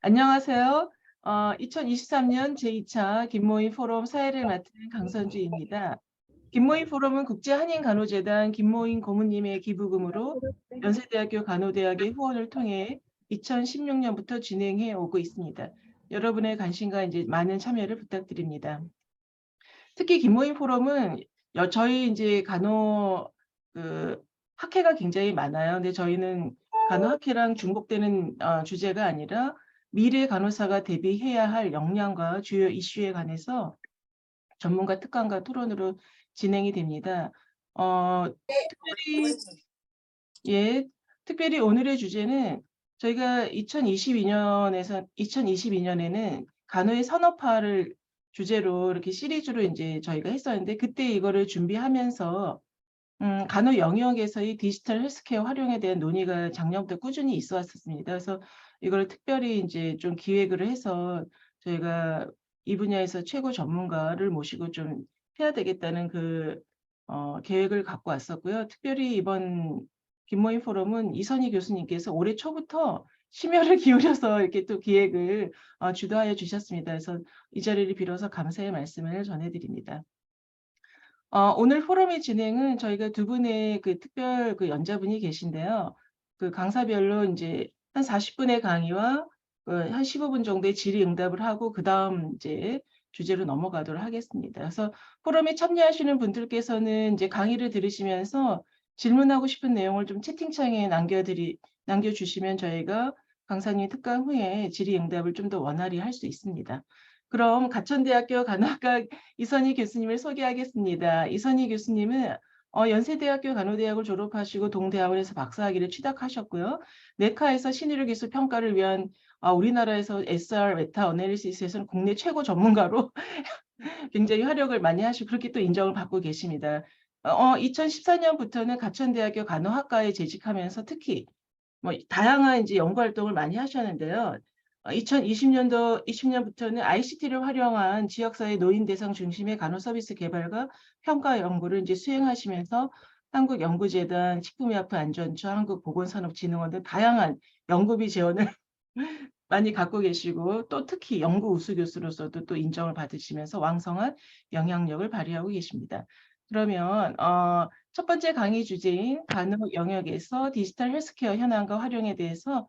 안녕하세요. 2023년 제2차 김모임 포럼 사회를 맡은 강선주입니다. 김모임 포럼은 국제한인간호재단 김모임 고문님의 기부금으로 연세대학교 간호대학의 후원을 통해 2016년부터 진행해 오고 있습니다. 여러분의 관심과 이제 많은 참여를 부탁드립니다. 특히 김모임 포럼은 저희 이제 간호 그 학회가 굉장히 많아요. 근데 저희는 간호학회랑 중복되는 주제가 아니라 미래 간호사가 대비해야 할 역량과 주요 이슈에 관해서 전문가 특강과 토론으로 진행이 됩니다. 특별히 예, 특별히 오늘의 주제는 저희가 2022년에는 간호의 산업화를 주제로 이렇게 시리즈로 이제 저희가 했었는데, 그때 이거를 준비하면서 간호 영역에서의 디지털 헬스케어 활용에 대한 논의가 작년부터 꾸준히 있어 왔었습니다. 그래서 이걸 특별히 이제 좀 기획을 해서 저희가 이 분야에서 최고 전문가를 모시고 좀 해야 되겠다는 계획을 갖고 왔었고요. 특별히 이번 김모임 포럼은 이선희 교수님께서 올해 초부터 심혈을 기울여서 이렇게 또 기획을 주도하여 주셨습니다. 그래서 이 자리를 빌어서 감사의 말씀을 전해드립니다. 오늘 포럼의 진행은 저희가 두 분의 특별 연자분이 계신데요. 강사별로 이제 한 40분의 강의와 한 15분 정도의 질의응답을 하고 그다음 이제 주제로 넘어가도록 하겠습니다. 그래서 포럼에 참여하시는 분들께서는 이제 강의를 들으시면서 질문하고 싶은 내용을 좀 채팅창에 남겨주시면 저희가 강사님 특강 후에 질의응답을 좀 더 원활히 할 수 있습니다. 그럼 가천대학교 간호학과 이선희 교수님을 소개하겠습니다. 이선희 교수님은 연세대학교 간호대학을 졸업하시고 동대학원에서 박사학위를 취득하셨고요. 내과에서 신의료 기술 평가를 위한 우리나라에서 SR 메타 어널리시스에서는 국내 최고 전문가로 굉장히 활약을 많이 하시고 그렇게 또 인정을 받고 계십니다. 2014년부터는 가천대학교 간호학과에 재직하면서 특히 다양한 이제 연구 활동을 많이 하셨는데요. 2020년부터는 ICT를 활용한 지역사회 노인 대상 중심의 간호 서비스 개발과 평가 연구를 이제 수행하시면서 한국연구재단, 식품의약품안전처, 한국보건산업진흥원 등 다양한 연구비 재원을 많이 갖고 계시고 또 특히 연구 우수 교수로서도 또 인정을 받으시면서 왕성한 영향력을 발휘하고 계십니다. 그러면 첫 번째 강의 주제인 간호 영역에서 디지털 헬스케어 현황과 활용에 대해서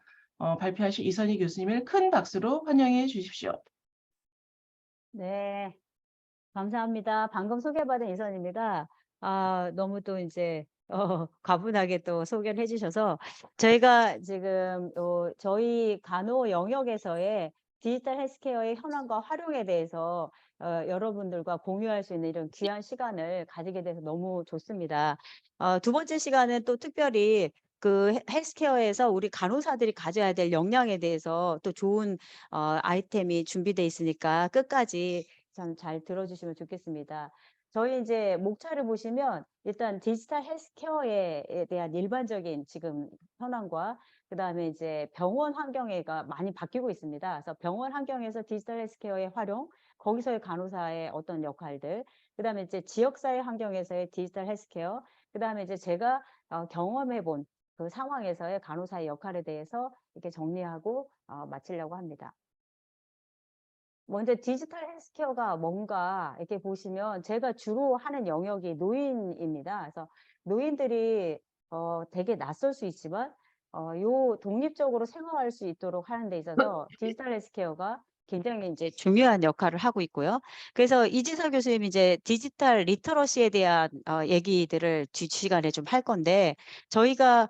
발표하실 이선희 교수님을 큰 박수로 환영해 주십시오. 네, 감사합니다. 방금 소개받은 이선입니다. 너무 또 이제 과분하게 또 소개를 해주셔서 저희가 지금 저희 간호 영역에서의 디지털 헬스케어의 현황과 활용에 대해서 여러분들과 공유할 수 있는 이런 귀한 시간을 가지게 돼서 너무 좋습니다. 두 번째 시간은 또 특별히 헬스케어에서 우리 간호사들이 가져야 될 역량에 대해서 또 좋은 아이템이 준비돼 있으니까 끝까지 참 잘 들어주시면 좋겠습니다. 저희 이제 목차를 보시면 일단 디지털 헬스케어에 대한 일반적인 지금 현황과 그다음에 이제 병원 환경에가 많이 바뀌고 있습니다. 그래서 병원 환경에서 디지털 헬스케어의 활용, 거기서의 간호사의 어떤 역할들, 그다음에 이제 지역사회 환경에서의 디지털 헬스케어, 그다음에 이제 제가 경험해 본 그 상황에서의 간호사의 역할에 대해서 이렇게 정리하고 마치려고 합니다. 먼저 디지털 헬스케어가 뭔가 이렇게 보시면 제가 주로 하는 영역이 노인입니다. 그래서 노인들이 되게 낯설 수 있지만 요 독립적으로 생활할 수 있도록 하는 데 있어서 디지털 헬스케어가 굉장히 이제 중요한 역할을 하고 있고요. 그래서 이지서 교수님이 이제 디지털 리터러시에 대한 얘기들을 시간에 좀 할 건데 저희가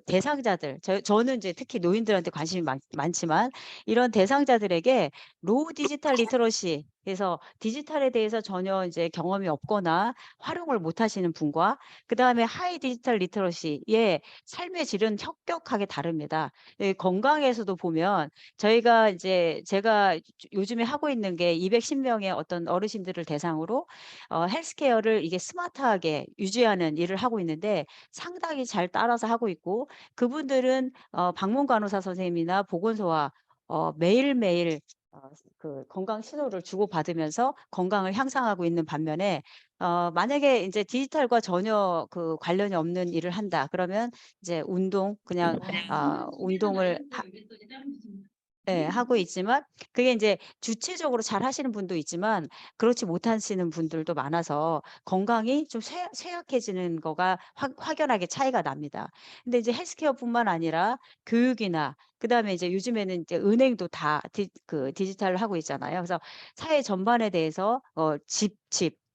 대상자들 저는 이제 특히 노인들한테 관심이 많지만 이런 대상자들에게 로우 디지털 리터러시 그래서 디지털에 대해서 전혀 이제 경험이 없거나 활용을 못 하시는 분과 그다음에 하이 디지털 리터러시의 삶의 질은 현격하게 다릅니다. 건강에서도 보면 저희가 이제 제가 요즘에 하고 있는 게 210명의 어떤 어르신들을 대상으로 헬스케어를 이게 스마트하게 유지하는 일을 하고 있는데 상당히 잘 따라서 하고 있고 그분들은 방문 간호사 선생님이나 보건소와 매일매일 건강 신호를 주고받으면서 건강을 향상하고 있는 반면에 만약에 이제 디지털과 전혀 관련이 없는 일을 한다. 그러면 이제 운동을 예, 하고 있지만 그게 인제 주체적으로 잘하시는 분도 있지만 그렇지 못하시는 분들도 많아서 건강이 좀 쇠약해지는 거가 확연하게 차이가 납니다. 근데 이제 헬스케어뿐만 아니라 교육이나 그다음에 이제 요즘에는 이제 은행도 다 디지털로 하고 있잖아요. 그래서 사회 전반에 대해서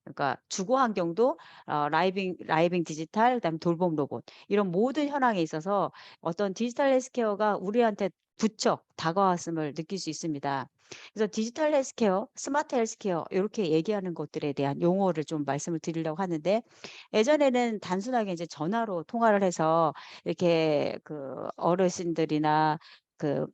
그러니까 주거 환경도 라이빙 디지털 그다음에 돌봄 로봇 이런 모든 현황에 있어서 어떤 디지털 헬스케어가 우리한테 부쩍 다가왔음을 느낄 수 있습니다. 그래서 디지털 헬스케어, 스마트 헬스케어 요렇게 얘기하는 것들에 대한 용어를 좀 말씀을 드리려고 하는데 예전에는 단순하게 이제 전화로 통화를 해서 이렇게 그 어르신들이나 그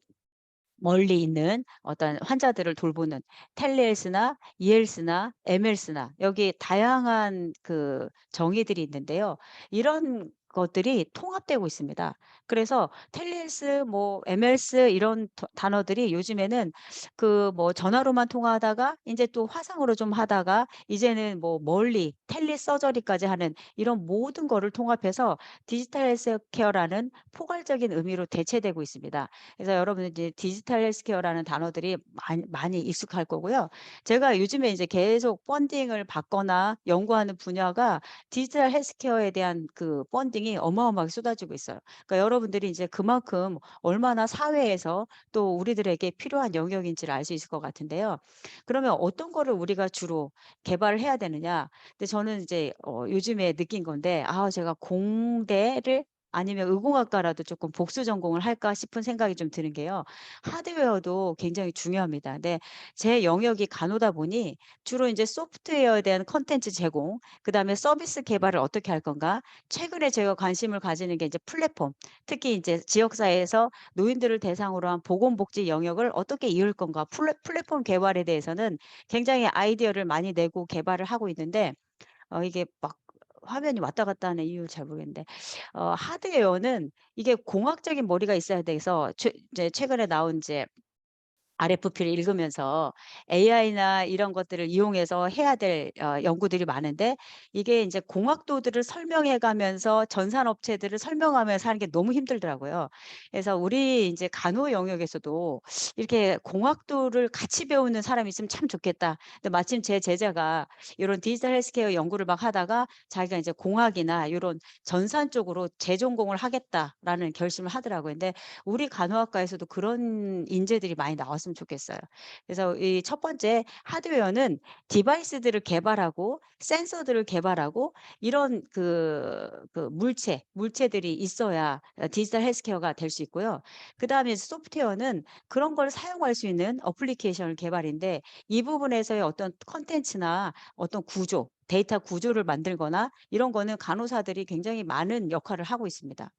멀리 있는 어떤 환자들을 돌보는 텔레헬스나 이헬스나 MLS나 여기 다양한 그 정의들이 있는데요. 이런 것들이 통합되고 있습니다. 그래서 텔레헬스 뭐 MLS 이런 단어들이 요즘에는 그 뭐 전화로만 통화하다가 인제 또 화상으로 좀 하다가 이제는 뭐 멀리 텔레 서저리까지 하는 이런 모든 거를 통합해서 디지털 헬스케어라는 포괄적인 의미로 대체되고 있습니다. 그래서 여러분 이제 디지털 헬스케어라는 단어들이 많이 익숙할 거고요. 제가 요즘에 이제 계속 펀딩을 받거나 연구하는 분야가 디지털 헬스케어에 대한 그 펀딩이 어마어마하게 쏟아지고 있어요. 그러니까 여러분들이 이제 그만큼 얼마나 사회에서 또 우리들에게 필요한 영역인지를 알 수 있을 것 같은데요. 그러면 어떤 거를 우리가 주로 개발을 해야 되느냐? 근데 저는 이제 요즘에 느낀 건데 제가 공대를 아니면 의공학과라도 조금 복수 전공을 할까 싶은 생각이 좀 드는 게요. 하드웨어도 굉장히 중요합니다. 근데 제 영역이 간호다 보니 주로 이제 소프트웨어에 대한 콘텐츠 제공, 그다음에 서비스 개발을 어떻게 할 건가? 최근에 제가 관심을 가지는 게 이제 플랫폼, 특히 이제 지역사회에서 노인들을 대상으로 한 보건복지 영역을 어떻게 이을 건가? 플랫폼 개발에 대해서는 굉장히 아이디어를 많이 내고 개발을 하고 있는데 이게 막 화면이 왔다 갔다 하는 이유를 잘 모르겠는데 하드웨어는 이게 공학적인 머리가 있어야 돼서 이제 최근에 나온 이제 RFP를 읽으면서 AI나 이런 것들을 이용해서 해야 될 연구들이 많은데 이게 인제 공학도들을 설명해 가면서 전산업체들을 설명하면서 하는 게 너무 힘들더라고요. 그래서 우리 인제 간호 영역에서도 이렇게 '공학도를 같이 배우는 사람이 있으면 참 좋겠다.' 근데 마침 제 제자가 요런 디지털 헬스케어 연구를 막 하다가 자기가 인제 공학이나 요런 전산 쪽으로 재전공을 하겠다라는 결심을 하더라고요. 근데 우리 간호학과에서도 그런 인재들이 많이 나왔으면 좋겠어요. 그래서 이 첫 번째 하드웨어는 디바이스들을 개발하고 센서들을 개발하고 이런 물체들이 있어야 디지털 헬스케어가 될 수 있고요. 그다음에 소프트웨어는 그런 걸 사용할 수 있는 어플리케이션 개발인데 이 부분에서의 어떤 콘텐츠나 어떤 구조, 데이터 구조를 만들거나 이런 거는 간호사들이 굉장히 많은 역할을 하고 있습니다.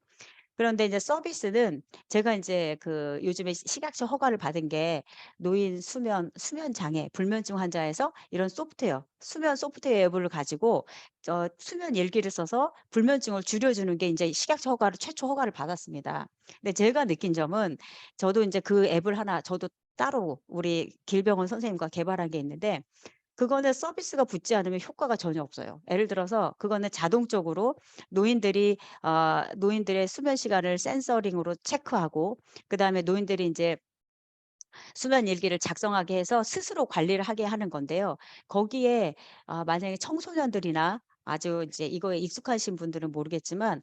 그런데 이제 서비스는 제가 인제 그 요즘에 식약처 허가를 받은 게 노인 수면 장애, 불면증 환자에서 이런 소프트웨어, 수면 소프트웨어 앱을 가지고 수면 일기를 써서 불면증을 줄여주는 게 인제 식약처 허가를 최초 허가를 받았습니다. 근데 제가 느낀 점은 저도 인제 그 앱을 하나 저도 따로 우리 길병원 선생님과 개발한 게 있는데 그거는 서비스가 붙지 않으면 효과가 전혀 없어요. 예를 들어서 그거는 자동적으로 노인들의 수면 시간을 센서링으로 체크하고 그다음에 노인들이 인제 수면 일기를 작성하게 해서 스스로 관리를 하게 하는 건데요. 거기에 만약에 청소년들이나 아주 이제 이거에 익숙하신 분들은 모르겠지만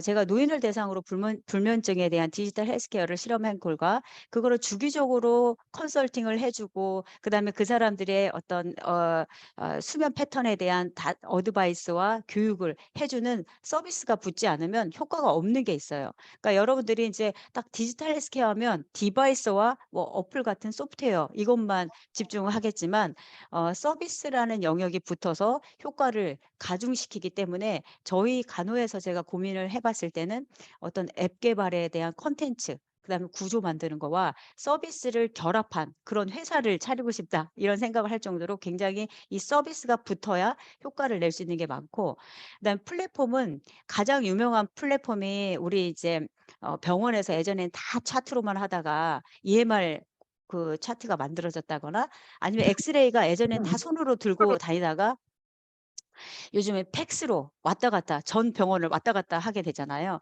제가 노인을 대상으로 불면증에 대한 디지털 헬스케어를 실험한 결과 그거를 주기적으로 컨설팅을 해 주고 그다음에 그 사람들의 어떤 수면 패턴에 대한 어드바이스와 교육을 해 주는 서비스가 붙지 않으면 효과가 없는 게 있어요. 그러니까 여러분들이 인제 딱 디지털 헬스케어 하면 디바이스와 뭐 어플 같은 소프트웨어 이것만 집중을 하겠지만 서비스라는 영역이 붙어서 효과를 가중시키기 때문에 저희 간호에서 제가 고민을 해 봤을 때는 어떤 앱 개발에 대한 콘텐츠 그다음에 구조 만드는 거와 서비스를 결합한 그런 회사를 차리고 싶다. 이런 생각을 할 정도로 굉장히 이 서비스가 붙어야 효과를 낼 수 있는 게 많고 그다음에 플랫폼은 가장 유명한 플랫폼이 우리 이제 병원에서 예전엔 다 차트로만 하다가 EMR 그 차트가 만들어졌다거나 아니면 엑스레이가 예전엔 다 손으로 들고 다니다가 요즘에 팩스로 왔다 갔다 전 병원을 왔다 갔다 하게 되잖아요.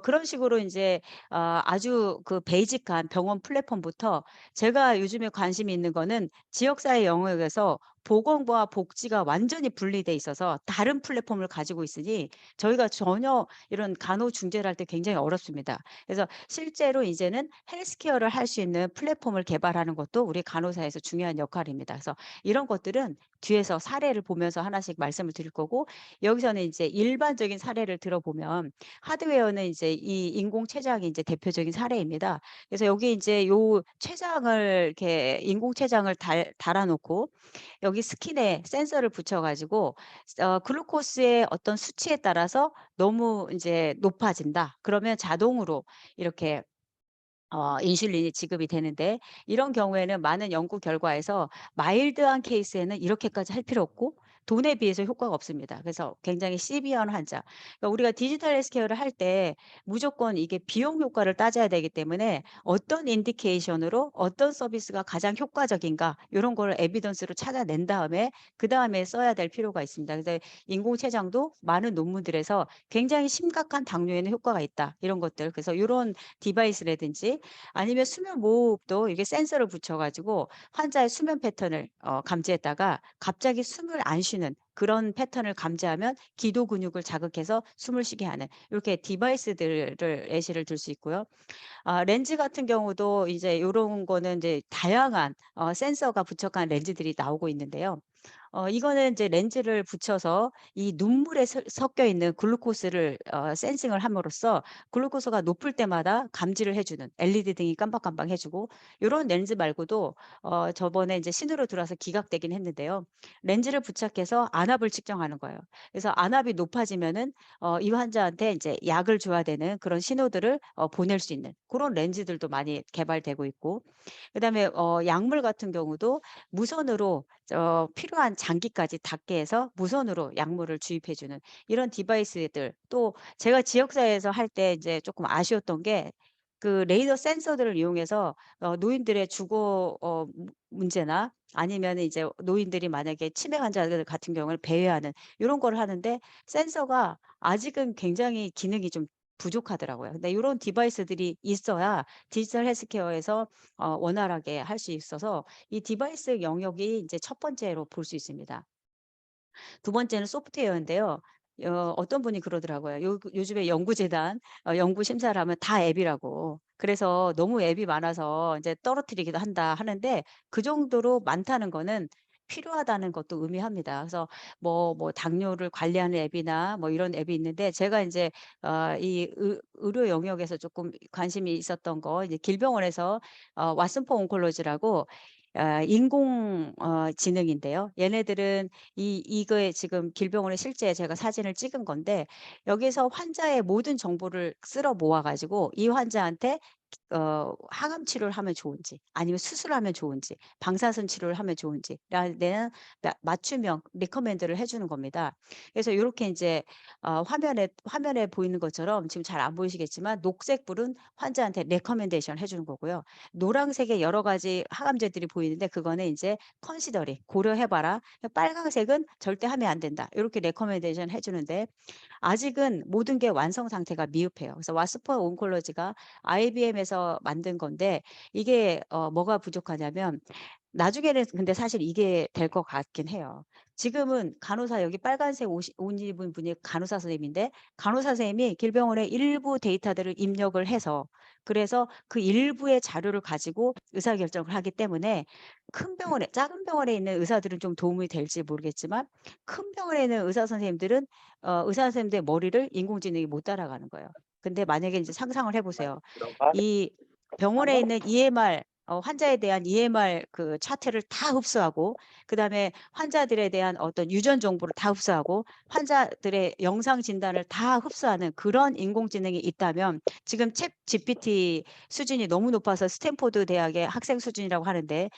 그런 식으로 이제 아주 그 베이직한 병원 플랫폼부터 제가 요즘에 관심이 있는 거는 지역사회 영역에서 보건과 복지가 완전히 분리돼 있어서 다른 플랫폼을 가지고 있으니 저희가 전혀 이런 간호중재를 할 때 굉장히 어렵습니다. 그래서 실제로 이제는 헬스케어를 할 수 있는 플랫폼을 개발하는 것도 우리 간호사에서 중요한 역할입니다. 그래서 이런 것들은 뒤에서 사례를 보면서 하나씩 말씀을 드릴 거고, 여기서는 이제 일반적인 사례를 들어보면 하드웨어는 이제 이 인공췌장이 이제 대표적인 사례입니다. 그래서 여기 이제 요 췌장을 이렇게 인공췌장을 달아 놓고 여기 스킨에 센서를 붙여 가지고 글루코스의 어떤 수치에 따라서 너무 이제 높아진다. 그러면 자동으로 이렇게 인슐린이 지급이 되는데, 이런 경우에는 많은 연구 결과에서 마일드한 케이스에는 이렇게까지 할 필요 없고 돈에 비해서 효과가 없습니다. 그래서 굉장히 시비한 환자. 그러니까 우리가 디지털 헬스케어를 할 때 무조건 이게 비용 효과를 따져야 되기 때문에 어떤 인디케이션으로 어떤 서비스가 가장 효과적인가 이런 걸 에비던스로 찾아낸 다음에 그다음에 써야 될 필요가 있습니다. 그래서 인공췌장도 많은 논문들에서 굉장히 심각한 당뇨에는 효과가 있다. 이런 것들. 그래서 이런 디바이스라든지 아니면 수면 무호흡도 이게 센서를 붙여 가지고 환자의 수면 패턴을 감지했다가 갑자기 숨을 안 쉬는 그런 패턴을 감지하면 기도 근육을 자극해서 숨을 쉬게 하는 이렇게 디바이스들을 예시를 들 수 있고요. 렌즈 같은 경우도 이제 요런 거는 이제 다양한 센서가 부착한 렌즈들이 나오고 있는데요. 이거는 이제 렌즈를 붙여서 이 눈물에 섞여 있는 글루코스를 센싱을 함으로써 글루코스가 높을 때마다 감지를 해 주는 LED 등이 깜빡깜빡 해 주고, 요런 렌즈 말고도 저번에 이제 신으로 들어와서 기각되긴 했는데요. 렌즈를 부착해서 안압을 측정하는 거예요. 그래서 안압이 높아지면은 이 환자한테 이제 약을 줘야 되는 그런 신호들을 보낼 수 있는 그런 렌즈들도 많이 개발되고 있고, 그다음에 약물 같은 경우도 무선으로 필요한 장기까지 닿게 해서 무선으로 약물을 주입해 주는 이런 디바이스들, 또 제가 지역사회에서 할 때 이제 조금 아쉬웠던 게 그 레이더 센서들을 이용해서 노인들의 주거 문제나 아니면은 이제 노인들이 만약에 치매 환자들 같은 경우를 배회하는 이런 거를 하는데 센서가 아직은 굉장히 기능이 좀 부족하더라고요. 근데 이런 디바이스들이 있어야 디지털 헬스케어에서 원활하게 할 수 있어서 이 디바이스 영역이 이제 첫 번째로 볼 수 있습니다. 두 번째는 소프트웨어인데요. 어떤 분이 그러더라고요. 요즘에 연구재단 연구 심사를 하면 다 앱이라고. 그래서 너무 앱이 많아서 이제 떨어뜨리기도 한다 하는데, 그 정도로 많다는 거는 필요하다는 것도 의미합니다. 그래서 당뇨를 관리하는 앱이나 뭐 이런 앱이 있는데, 제가 이제 이 의료 영역에서 조금 관심이 있었던 거, 이제 길병원에서 왓슨 포 온콜로지라고 인공 지능인데요. 얘네들은 이거에 지금 길병원에 실제 제가 사진을 찍은 건데, 여기서 환자의 모든 정보를 쓸어 모아 가지고 이 환자한테 항암 치료를 하면 좋은지 아니면 수술하면 좋은지 방사선 치료를 하면 좋은지 라는 맞춤형 리커멘드를 해 주는 겁니다. 그래서 요렇게 인제 화면에 보이는 것처럼 지금 잘 안 보이시겠지만 녹색불은 환자한테 레커멘데이션 해 주는 거고요. 노란색의 여러 가지 항암제들이 보이는데 그거는 인제 컨시더링 고려해 봐라. 빨강색은 절대 하면 안 된다. 요렇게 레커멘데이션 해 주는데, 아직은 모든 게 완성 상태가 미흡해요. 그래서 와스퍼 온콜로지가 IBM에서 만든 건데, 이게 뭐가 부족하냐면 나중에는 근데 사실 이게 될 것 같긴 해요. 지금은 간호사 여기 빨간색 옷 입은 분이 간호사 선생님인데, 간호사 선생님이 길병원에 일부 데이터들을 입력을 해서 그래서 그 일부의 자료를 가지고 의사결정을 하기 때문에 큰 병원에 작은 병원에 있는 의사들은 좀 도움이 될지 모르겠지만 큰 병원에 있는 의사 선생님들은 의사 선생님들의 머리를 인공지능이 못 따라가는 거예요. 근데 만약에 인제 상상을 해 보세요. 이 병원에 있는 EMR 환자에 대한 EMR 그 차트를 다 흡수하고, 그다음에 환자들에 대한 어떤 유전 정보를 다 흡수하고 환자들의 영상 진단을 다 흡수하는 그런 인공지능이 있다면, 지금 챗 GPT 수준이 너무 높아서 스탠포드 대학의 학생 수준이라고 하는데,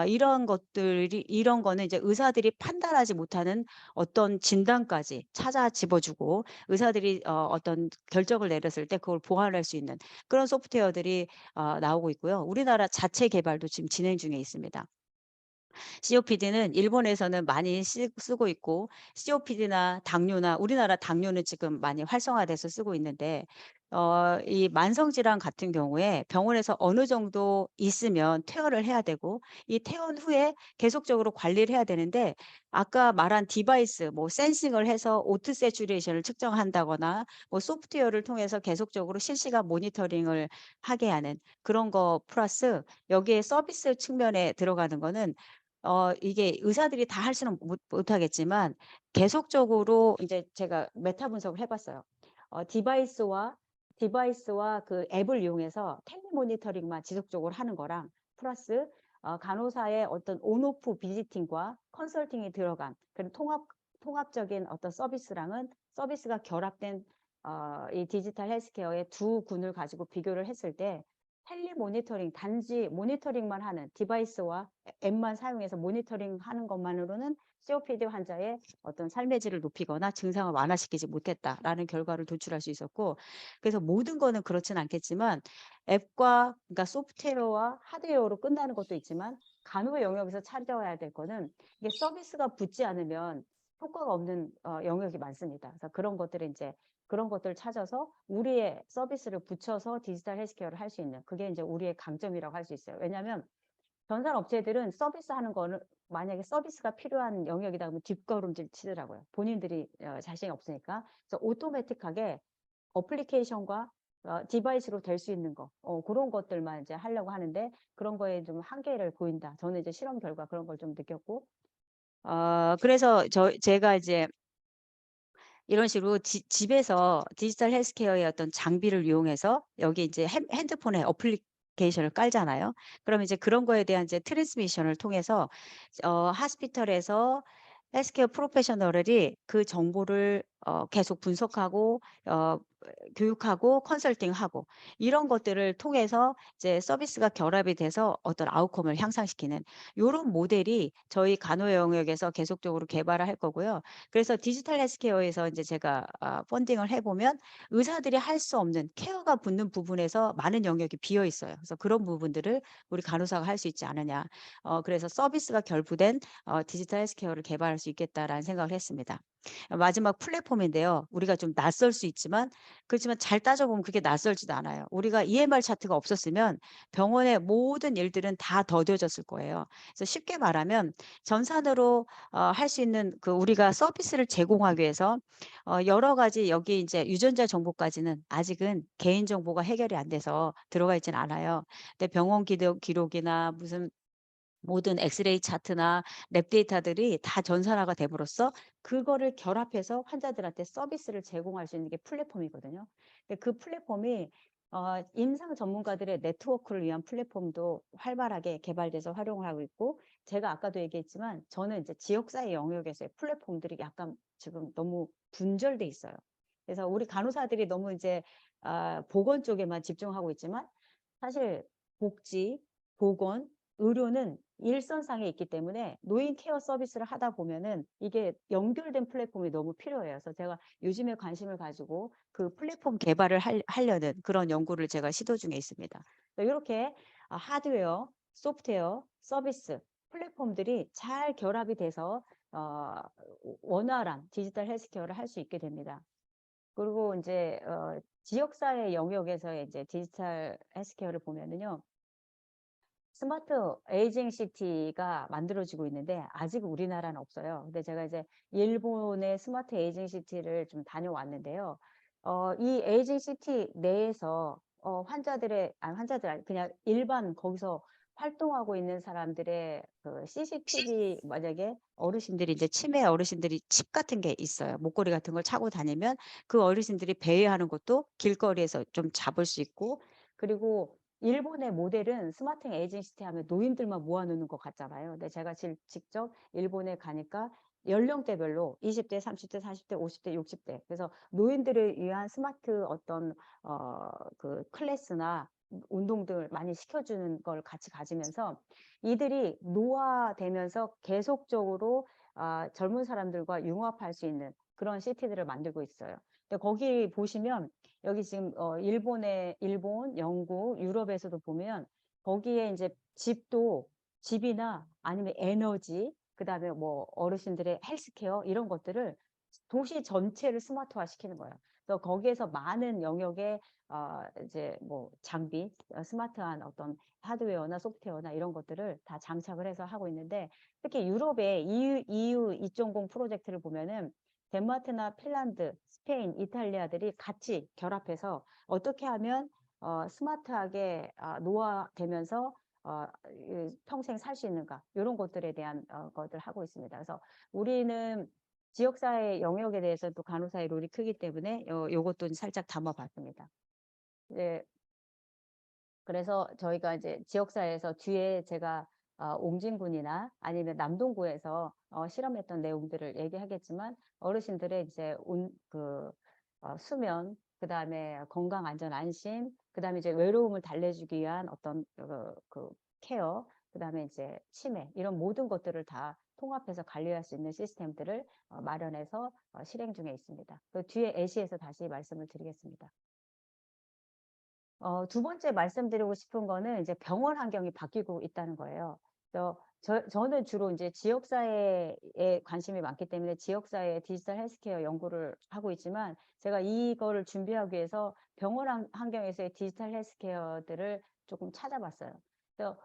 이런 거는 이제 의사들이 판단하지 못하는 어떤 진단까지 찾아 집어 주고 의사들이 어떤 결정을 내렸을 때 그걸 보완할 수 있는 그런 소프트웨어들이 나오고 있고요. 우리나라 자체 개발도 지금 진행 중에 있습니다. COPD는 일본에서는 많이 쓰고 있고 COPD나 당뇨나 우리나라 당뇨는 지금 많이 활성화돼서 쓰고 있는데 이 만성 질환 같은 경우에 병원에서 어느 정도 있으면 퇴원을 해야 되고 이 퇴원 후에 계속적으로 관리를 해야 되는데 아까 말한 디바이스 뭐 센싱을 해서 오트 세츄레이션을 측정한다거나 뭐 소프트웨어를 통해서 계속적으로 실시간 모니터링을 하게 하는 그런 거 플러스 여기에 서비스 측면에 들어가는 거는 이게 의사들이 다 할 수는 못하겠지만 계속적으로 이제 제가 메타 분석을 해 봤어요. 디바이스와 그 앱을 이용해서 텔레 모니터링만 지속적으로 하는 거랑 플러스 간호사의 어떤 온 오프 비지팅과 컨설팅이 들어간 그런 통합적인 어떤 서비스랑은 서비스가 결합된 이 디지털 헬스케어의 두 군을 가지고 비교를 했을 때 텔레 모니터링 단지 모니터링만 하는 디바이스와 앱만 사용해서 모니터링하는 것만으로는 COPD 환자의 어떤 삶의 질을 높이거나 증상을 완화시키지 못했다라는 결과를 도출할 수 있었고 그래서 모든 거는 그렇진 않겠지만 앱과 그러니까 소프트웨어와 하드웨어로 끝나는 것도 있지만 간호의 영역에서 찾아와야 될 거는 이게 서비스가 붙지 않으면 효과가 없는 영역이 많습니다. 그래서 그런 것들을 찾아서 우리의 서비스를 붙여서 디지털 헬스케어를 할 수 있는 그게 이제 우리의 강점이라고 할 수 있어요. 왜냐하면 전산 업체들은 서비스 하는 거는 만약에 서비스가 필요한 영역이다 그러면 뒷걸음질 치더라고요. 본인들이 자신이 없으니까. 그래서 오토매틱하게 어플리케이션과 디바이스로 될 수 있는 거, 그런 것들만 이제 하려고 하는데 그런 거에 좀 한계를 보인다. 저는 이제 실험 결과 그런 걸 좀 느꼈고, 그래서 제가 이제 이런 식으로 집에서 디지털 헬스케어의 어떤 장비를 이용해서 여기 이제 핸드폰에 어플리케이션을 깔잖아요. 그러면 이제 그런 거에 대한 이제 트랜스미션을 통해서 하스피털에서 헬스케어 프로페셔널이 그 정보를 계속 분석하고 교육하고 컨설팅하고 이런 것들을 통해서 이제 서비스가 결합이 돼서 어떤 아웃컴을 향상시키는 요런 모델이 저희 간호 영역에서 계속적으로 개발을 할 거고요. 그래서 디지털 헬스케어에서 이제 제가 펀딩을 해 보면 의사들이 할 수 없는 케어가 붙는 부분에서 많은 영역이 비어 있어요. 그래서 그런 부분들을 우리 간호사가 할 수 있지 않느냐. 그래서 서비스가 결부된 디지털 헬스케어를 개발할 수 있겠다라는 생각을 했습니다. 마지막 플랫폼인데요. 우리가 좀 낯설 수 있지만 그렇지만 잘 따져보면 그게 낯설지도 않아요. 우리가 EMR 차트가 없었으면 병원의 모든 일들은 다 더뎌졌을 거예요. 그래서 쉽게 말하면 전산으로 할 수 있는 그 우리가 서비스를 제공하기 위해서 여러 가지 여기 이제 유전자 정보까지는 아직은 개인 정보가 해결이 안 돼서 들어가 있지는 않아요. 근데 병원 기록이나 무슨 모든 엑스레이 차트나 랩 데이터들이 다 전산화가 됨으로써 그거를 결합해서 환자들한테 서비스를 제공할 수 있는 게 플랫폼이거든요. 근데 그 플랫폼이 임상 전문가들의 네트워크를 위한 플랫폼도 활발하게 개발돼서 활용을 하고 있고 제가 아까도 얘기했지만 저는 이제 지역사회 영역에서의 플랫폼들이 약간 지금 너무 분절돼 있어요. 그래서 우리 간호사들이 너무 이제 보건 쪽에만 집중하고 있지만 사실 복지, 보건, 의료는 일선상에 있기 때문에 노인 케어 서비스를 하다 보면은 이게 연결된 플랫폼이 너무 필요해요. 그래서 제가 요즘에 관심을 가지고 그 플랫폼 개발을 하려는 그런 연구를 제가 시도 중에 있습니다. 이렇게 하드웨어, 소프트웨어, 서비스, 플랫폼들이 잘 결합이 돼서 원활한 디지털 헬스케어를 할 수 있게 됩니다. 그리고 이제 지역사회 영역에서의 이제 디지털 헬스케어를 보면은요. 스마트 에이징 시티가 만들어지고 있는데 아직 우리나라는 없어요. 근데 제가 이제 일본의 스마트 에이징 시티를 좀 다녀왔는데요. 이 에이징 시티 내에서 환자들 아니 그냥 일반 거기서 활동하고 있는 사람들의 그 CCTV 만약에 어르신들이 이제 치매 어르신들이 칩 같은 게 있어요. 목걸이 같은 걸 차고 다니면 그 어르신들이 배회하는 것도 길거리에서 좀 잡을 수 있고 그리고 일본의 모델은 스마트 에이징 시티 하면 노인들만 모아놓는 것 같잖아요. 근데 제가 직접 일본에 가니까 연령대별로 20대, 30대, 40대, 50대, 60대. 그래서 노인들을 위한 스마트 어떤 그 클래스나 운동들 많이 시켜주는 걸 같이 가지면서 이들이 노화되면서 계속적으로 젊은 사람들과 융합할 수 있는 그런 시티들을 만들고 있어요. 근데 거기 보시면 여기 지금 일본, 영국, 유럽에서도 보면 거기에 이제 집도 집이나 아니면 에너지, 그다음에 뭐 어르신들의 헬스케어 이런 것들을 도시 전체를 스마트화 시키는 거예요. 그래서 거기에서 많은 영역의 이제 뭐 장비, 스마트한 어떤 하드웨어나 소프트웨어나 이런 것들을 다 장착을 해서 하고 있는데, 특히 유럽의 EU 2.0 프로젝트를 보면은 덴마크나 핀란드, 스페인, 이탈리아들이 같이 결합해서 어떻게 하면 스마트하게 노화되면서 평생 살 수 있는가, 이런 것들에 대한 것들 하고 있습니다. 그래서 우리는 지역사회 영역에 대해서 또 간호사의 롤이 크기 때문에 요것도 살짝 담아봤습니다. 네, 그래서 저희가 이제 지역사회에서 뒤에 제가 옹진군이나 아니면 남동구에서 실험했던 내용들을 얘기하겠지만, 어르신들의 이제 수면, 그다음에 건강 안전 안심, 그다음에 이제 외로움을 달래주기 위한 어떤 케어, 그다음에 이제 치매, 이런 모든 것들을 다 통합해서 관리할 수 있는 시스템들을 마련해서 실행 중에 있습니다. 그 뒤에 애시에서 다시 말씀을 드리겠습니다. 두 번째 말씀드리고 싶은 거는 이제 병원 환경이 바뀌고 있다는 거예요. 그래서 저는 주로 이제 지역사회에 관심이 많기 때문에 지역사회 디지털 헬스케어 연구를 하고 있지만, 제가 이거를 준비하기 위해서 병원 환경에서의 디지털 헬스케어들을 조금 찾아봤어요. 그래서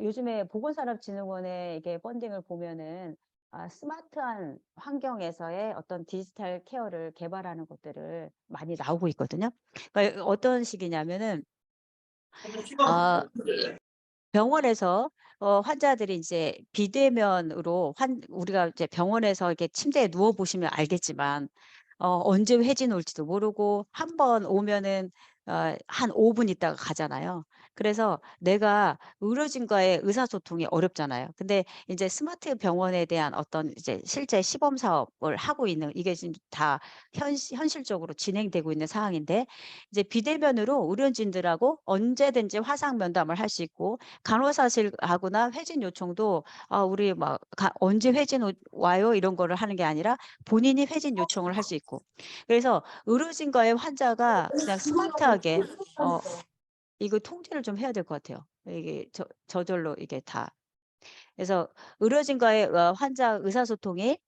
요즘에 보건산업진흥원의 이게 펀딩을 보면은 스마트한 환경에서의 어떤 디지털 케어를 개발하는 것들을 많이 나오고 있거든요. 그러니까 어떤 식이냐면은 아 병원에서 환자들이 이제 비대면으로 우리가 이제 병원에서 이렇게 침대에 누워 보시면 알겠지만 언제 회진 올지도 모르고 한 번 오면은 한 5분 있다가 가잖아요. 그래서 내가 의료진과의 의사소통이 어렵잖아요. 근데 인제 스마트 병원에 대한 어떤 이제 실제 시범 사업을 하고 있는, 이게 지금 다 현실적으로 진행되고 있는 상황인데, 이제 비대면으로 의료진들하고 언제든지 화상 면담을 할 수 있고, 간호사실하고나 회진 요청도 우리 막 "언제 회진 와요?" 이런 거를 하는 게 아니라 본인이 회진 요청을 할 수 있고. 그래서 의료진과의 환자가 그냥 스마트하게 이거 통제를 좀 해야 될 것 같아요. 이게 저절로 이게 다. 그래서 의료진과의 환자 의사소통이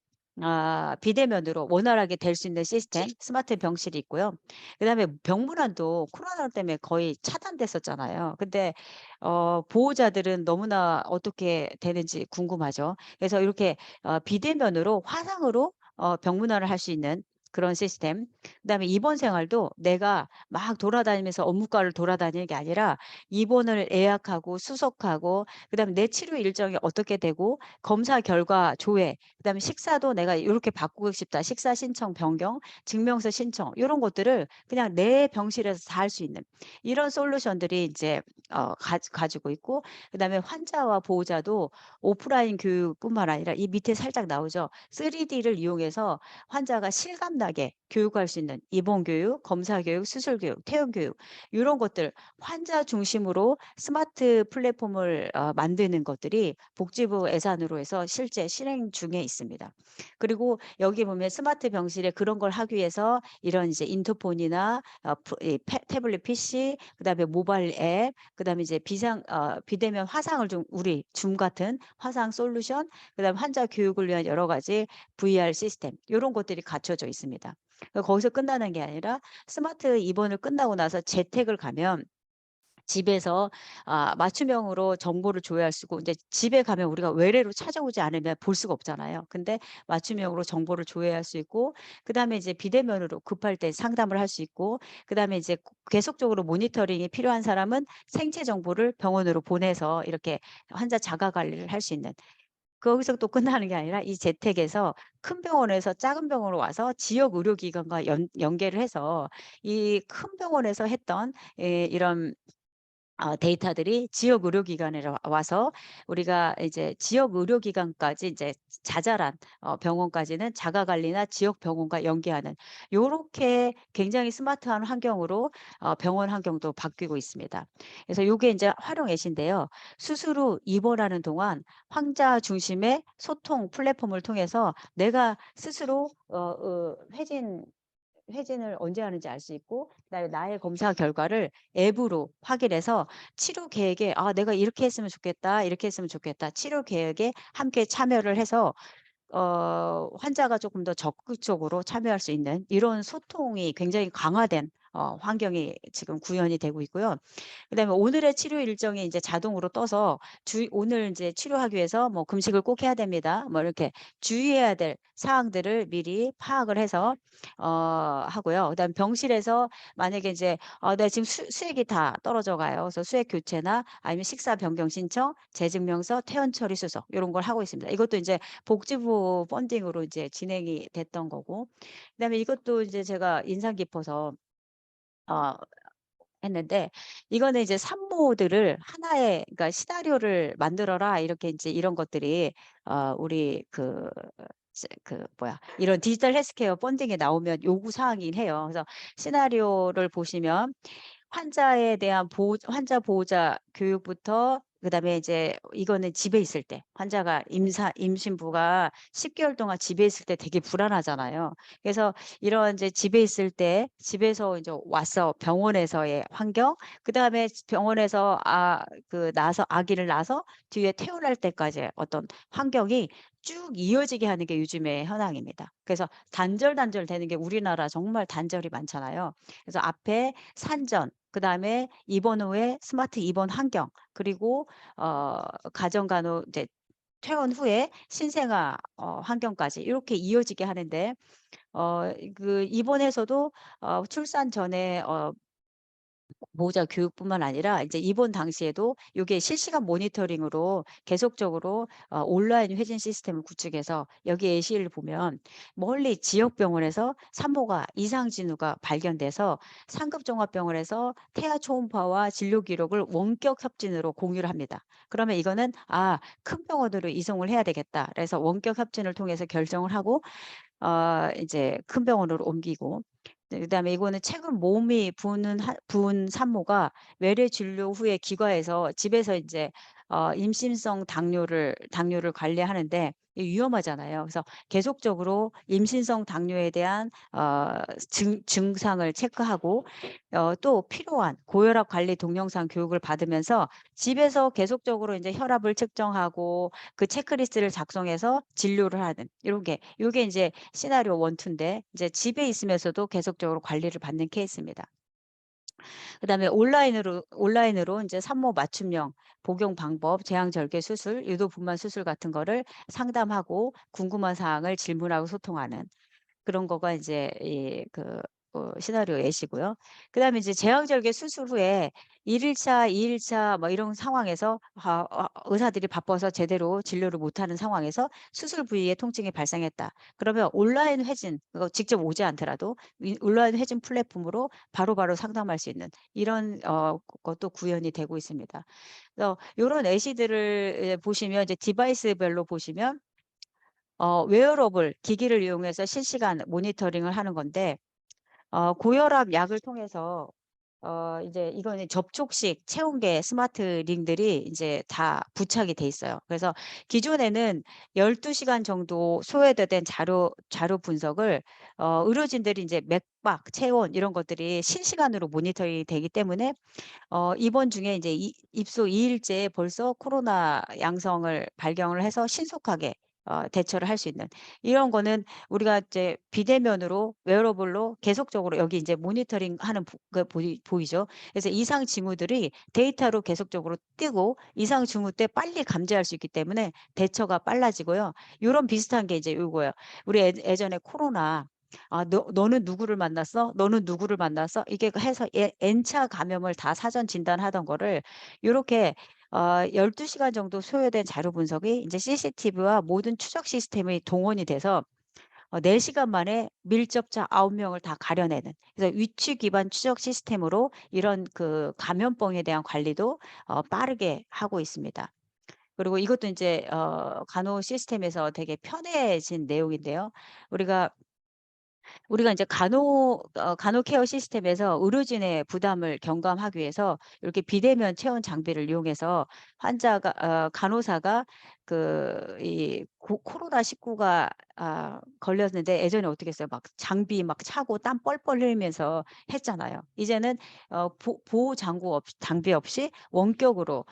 비대면으로 원활하게 될 수 있는 시스템, 스마트 병실이 있고요. 그다음에 병문안도 코로나 때문에 거의 차단됐었잖아요. 근데 보호자들은 너무나 어떻게 되는지 궁금하죠. 그래서 이렇게 비대면으로 화상으로 병문안을 할 수 있는 그런 시스템. 그다음에 입원 생활도 내가 막 돌아다니면서 업무과를 돌아다니는 게 아니라 입원을 예약하고 수속하고, 그다음에 내 치료 일정이 어떻게 되고, 검사 결과 조회, 그다음에 식사도 내가 요렇게 바꾸고 싶다, 식사 신청 변경, 증명서 신청, 요런 것들을 그냥 내 병실에서 다 할 수 있는 이런 솔루션들이 이제 가지고 있고, 그다음에 환자와 보호자도 오프라인 교육뿐만 아니라 이 밑에 살짝 나오죠. 3D를 이용해서 환자가 실감 나게 교육할 수 있는 입원 교육, 검사 교육, 수술 교육, 퇴원 교육, 요런 것들 환자 중심으로 스마트 플랫폼을 만드는 것들이 복지부 예산으로 해서 실제 실행 중에 있습니다. 그리고 여기 보면 스마트 병실에 그런 걸 하기 위해서 이런 이제 인터폰이나 태블릿 PC, 그다음에 모바일 앱, 그다음에 이제 비대면 화상을 좀, 우리 줌 같은 화상 솔루션, 그다음에 환자 교육을 위한 여러 가지 VR 시스템, 요런 것들이 갖춰져 있습니다. 거기서 끝나는 게 아니라 스마트 입원을 끝나고 나서 재택을 가면 집에서 맞춤형으로 정보를 조회할 수 있고, 인제 집에 가면 우리가 외래로 찾아오지 않으면 볼 수가 없잖아요. 근데 맞춤형으로 정보를 조회할 수 있고, 그다음에 이제 비대면으로 급할 때 상담을 할 수 있고, 그다음에 이제 계속적으로 모니터링이 필요한 사람은 생체 정보를 병원으로 보내서 이렇게 환자 자가 관리를 할 수 있는, 거기서 또 끝나는 게 아니라 이 재택에서 큰 병원에서 작은 병원으로 와서 지역 의료기관과 연계를 해서 이 큰 병원에서 했던 이런 데이터들이 지역 의료기관에 와서 우리가 이제 지역 의료기관까지 이제 자잘한 병원까지는 자가 관리나 지역 병원과 연계하는, 요렇게 굉장히 스마트한 환경으로 병원 환경도 바뀌고 있습니다. 그래서 요게 인제 활용 예시인데요. 수술 후 입원하는 동안 환자 중심의 소통 플랫폼을 통해서 내가 스스로 회진 회진을 언제 하는지 알 수 있고, 그다음에 나의 검사 결과를 앱으로 확인해서 치료 계획에 '아 내가 이렇게 했으면 좋겠다. 이렇게 했으면 좋겠다.' 치료 계획에 함께 참여를 해서 환자가 조금 더 적극적으로 참여할 수 있는 이런 소통이 굉장히 강화된 환경이 지금 구현이 되고 있고요. 그다음에 오늘의 치료 일정이 이제 자동으로 떠서 오늘 이제 치료하기 위해서 뭐 금식을 꼭 해야 됩니다. 뭐 이렇게 주의해야 될 사항들을 미리 파악을 해서 하고요. 그다음에 병실에서 만약에 이제 "나 지금 수액이 다 떨어져 가요." 그래서 수액 교체나 아니면 식사 변경 신청, 재증명서, 퇴원 처리 수속 이런 걸 하고 있습니다. 이것도 이제 복지부 펀딩으로 이제 진행이 됐던 거고, 그다음에 이것도 이제 제가 인상 깊어서 어 했는데, 이거는 이제 산모들을 하나의, 그러니까 "시나리오를 만들어라." 이렇게 인제 이런 것들이 우리 뭐야, 이런 디지털 헬스케어 펀딩에 나오면 요구 사항이긴 해요. 그래서 시나리오를 보시면 환자에 대한 환자 보호자 교육부터, 그다음에 이제 이거는 집에 있을 때 환자가 임신부가 10 개월 동안 집에 있을 때 되게 불안하잖아요. 그래서 이런 이제 집에 있을 때, 집에서 이제 와서 병원에서의 환경, 그다음에 병원에서 아기를 낳아서 뒤에 퇴원할 때까지의 어떤 환경이 쭉 이어지게 하는 게 요즘의 현황입니다. 그래서 단절단절 되는 게, 우리나라 정말 단절이 많잖아요. 그래서 앞에 산전, 그다음에 입원 후에 스마트 입원 환경, 그리고 가정간호 이제 퇴원 후에 신생아 환경까지 이렇게 이어지게 하는데, 입원해서도 출산 전에 보호자 교육뿐만 아니라 이제 입원 당시에도 요게 실시간 모니터링으로 계속적으로 온라인 회진 시스템을 구축해서, 여기 예시를 보면 멀리 지역 병원에서 산모가 이상 징후가 발견돼서 상급 종합병원에서 태아 초음파와 진료 기록을 원격 협진으로 공유를 합니다. 그러면 이거는 '아 큰 병원으로 이송을 해야 되겠다.' 그래서 원격 협진을 통해서 결정을 하고 이제 큰 병원으로 옮기고, 네, 그다음에 이거는 최근 몸이 부은 산모가 외래 진료 후에 귀가해서 집에서 인제 임신성 당뇨를 관리하는데, 이 위험하잖아요. 그래서 계속적으로 임신성 당뇨에 대한 증상을 체크하고 또 필요한 고혈압 관리 동영상 교육을 받으면서 집에서 계속적으로 인제 혈압을 측정하고 그 체크리스트를 작성해서 진료를 하는, 요게 인제 시나리오 1, 2 인데, 이제 집에 있으면서도 계속적으로 관리를 받는 케이스입니다. 그다음에 온라인으로 인제 산모 맞춤형 복용 방법, 제왕절개 수술, 유도 분만 수술 같은 거를 상담하고 궁금한 사항을 질문하고 소통하는 그런 거가 이제 시나리오 예시고요. 그다음에 이제 제왕절개 수술 후에 1 일차, 2 일차 뭐 이런 상황에서 의사들이 바빠서 제대로 진료를 못하는 상황에서 수술 부위에 통증이 발생했다. 그러면 온라인 회진, 그거 직접 오지 않더라도 온라인 회진 플랫폼으로 바로바로 상담할 수 있는 이런 것도 구현이 되고 있습니다. 그래서 요런 예시들을 보시면, 이제 디바이스별로 보시면 웨어러블 기기를 이용해서 실시간 모니터링을 하는 건데, 고혈압 약을 통해서 이제 이거는 접촉식 체온계 스마트 링들이 이제 다 부착이 돼 있어요. 그래서 기존에는 12 시간 정도 소요된 자료 분석을 의료진들이 이제 맥박, 체온 이런 것들이 실시간으로 모니터링이 되기 때문에 입원 중에 이제 입소 2 일째에 벌써 코로나 양성을 발견을 해서 신속하게 대처를 할 수 있는 이런 거는, 우리가 이제 비대면으로 웨어러블로 계속적으로 여기 이제 모니터링하는 보이죠. 그래서 이상 징후들이 데이터로 계속적으로 뜨고 이상 징후 때 빨리 감지할 수 있기 때문에 대처가 빨라지고요. 요런 비슷한 게 이제 요거예요. 우리 예전에 코로나 너는 누구를 만났어? 너는 누구를 만났어?" 이게 해서 N차 감염을 다 사전 진단하던 거를 요렇게 12 시간 정도 소요된 자료 분석이 이제 CCTV와 모든 추적 시스템이 동원이 돼서 4 시간 만에 밀접자 9 명을 다 가려내는, 그래서 위치 기반 추적 시스템으로 이런 감염병에 대한 관리도 빠르게 하고 있습니다. 그리고 이것도 인제 간호 시스템에서 되게 편해진 내용인데요. 우리가 이제 간호 케어 시스템에서 의료진의 부담을 경감하기 위해서 이렇게 비대면 체온 장비를 이용해서 간호사가 이 코로나19가 걸렸는데 예전에 어떻게 했어요? 막 장비 막 차고 땀 뻘뻘 흘리면서 했잖아요. 이제는 보호 장비 없이 원격으로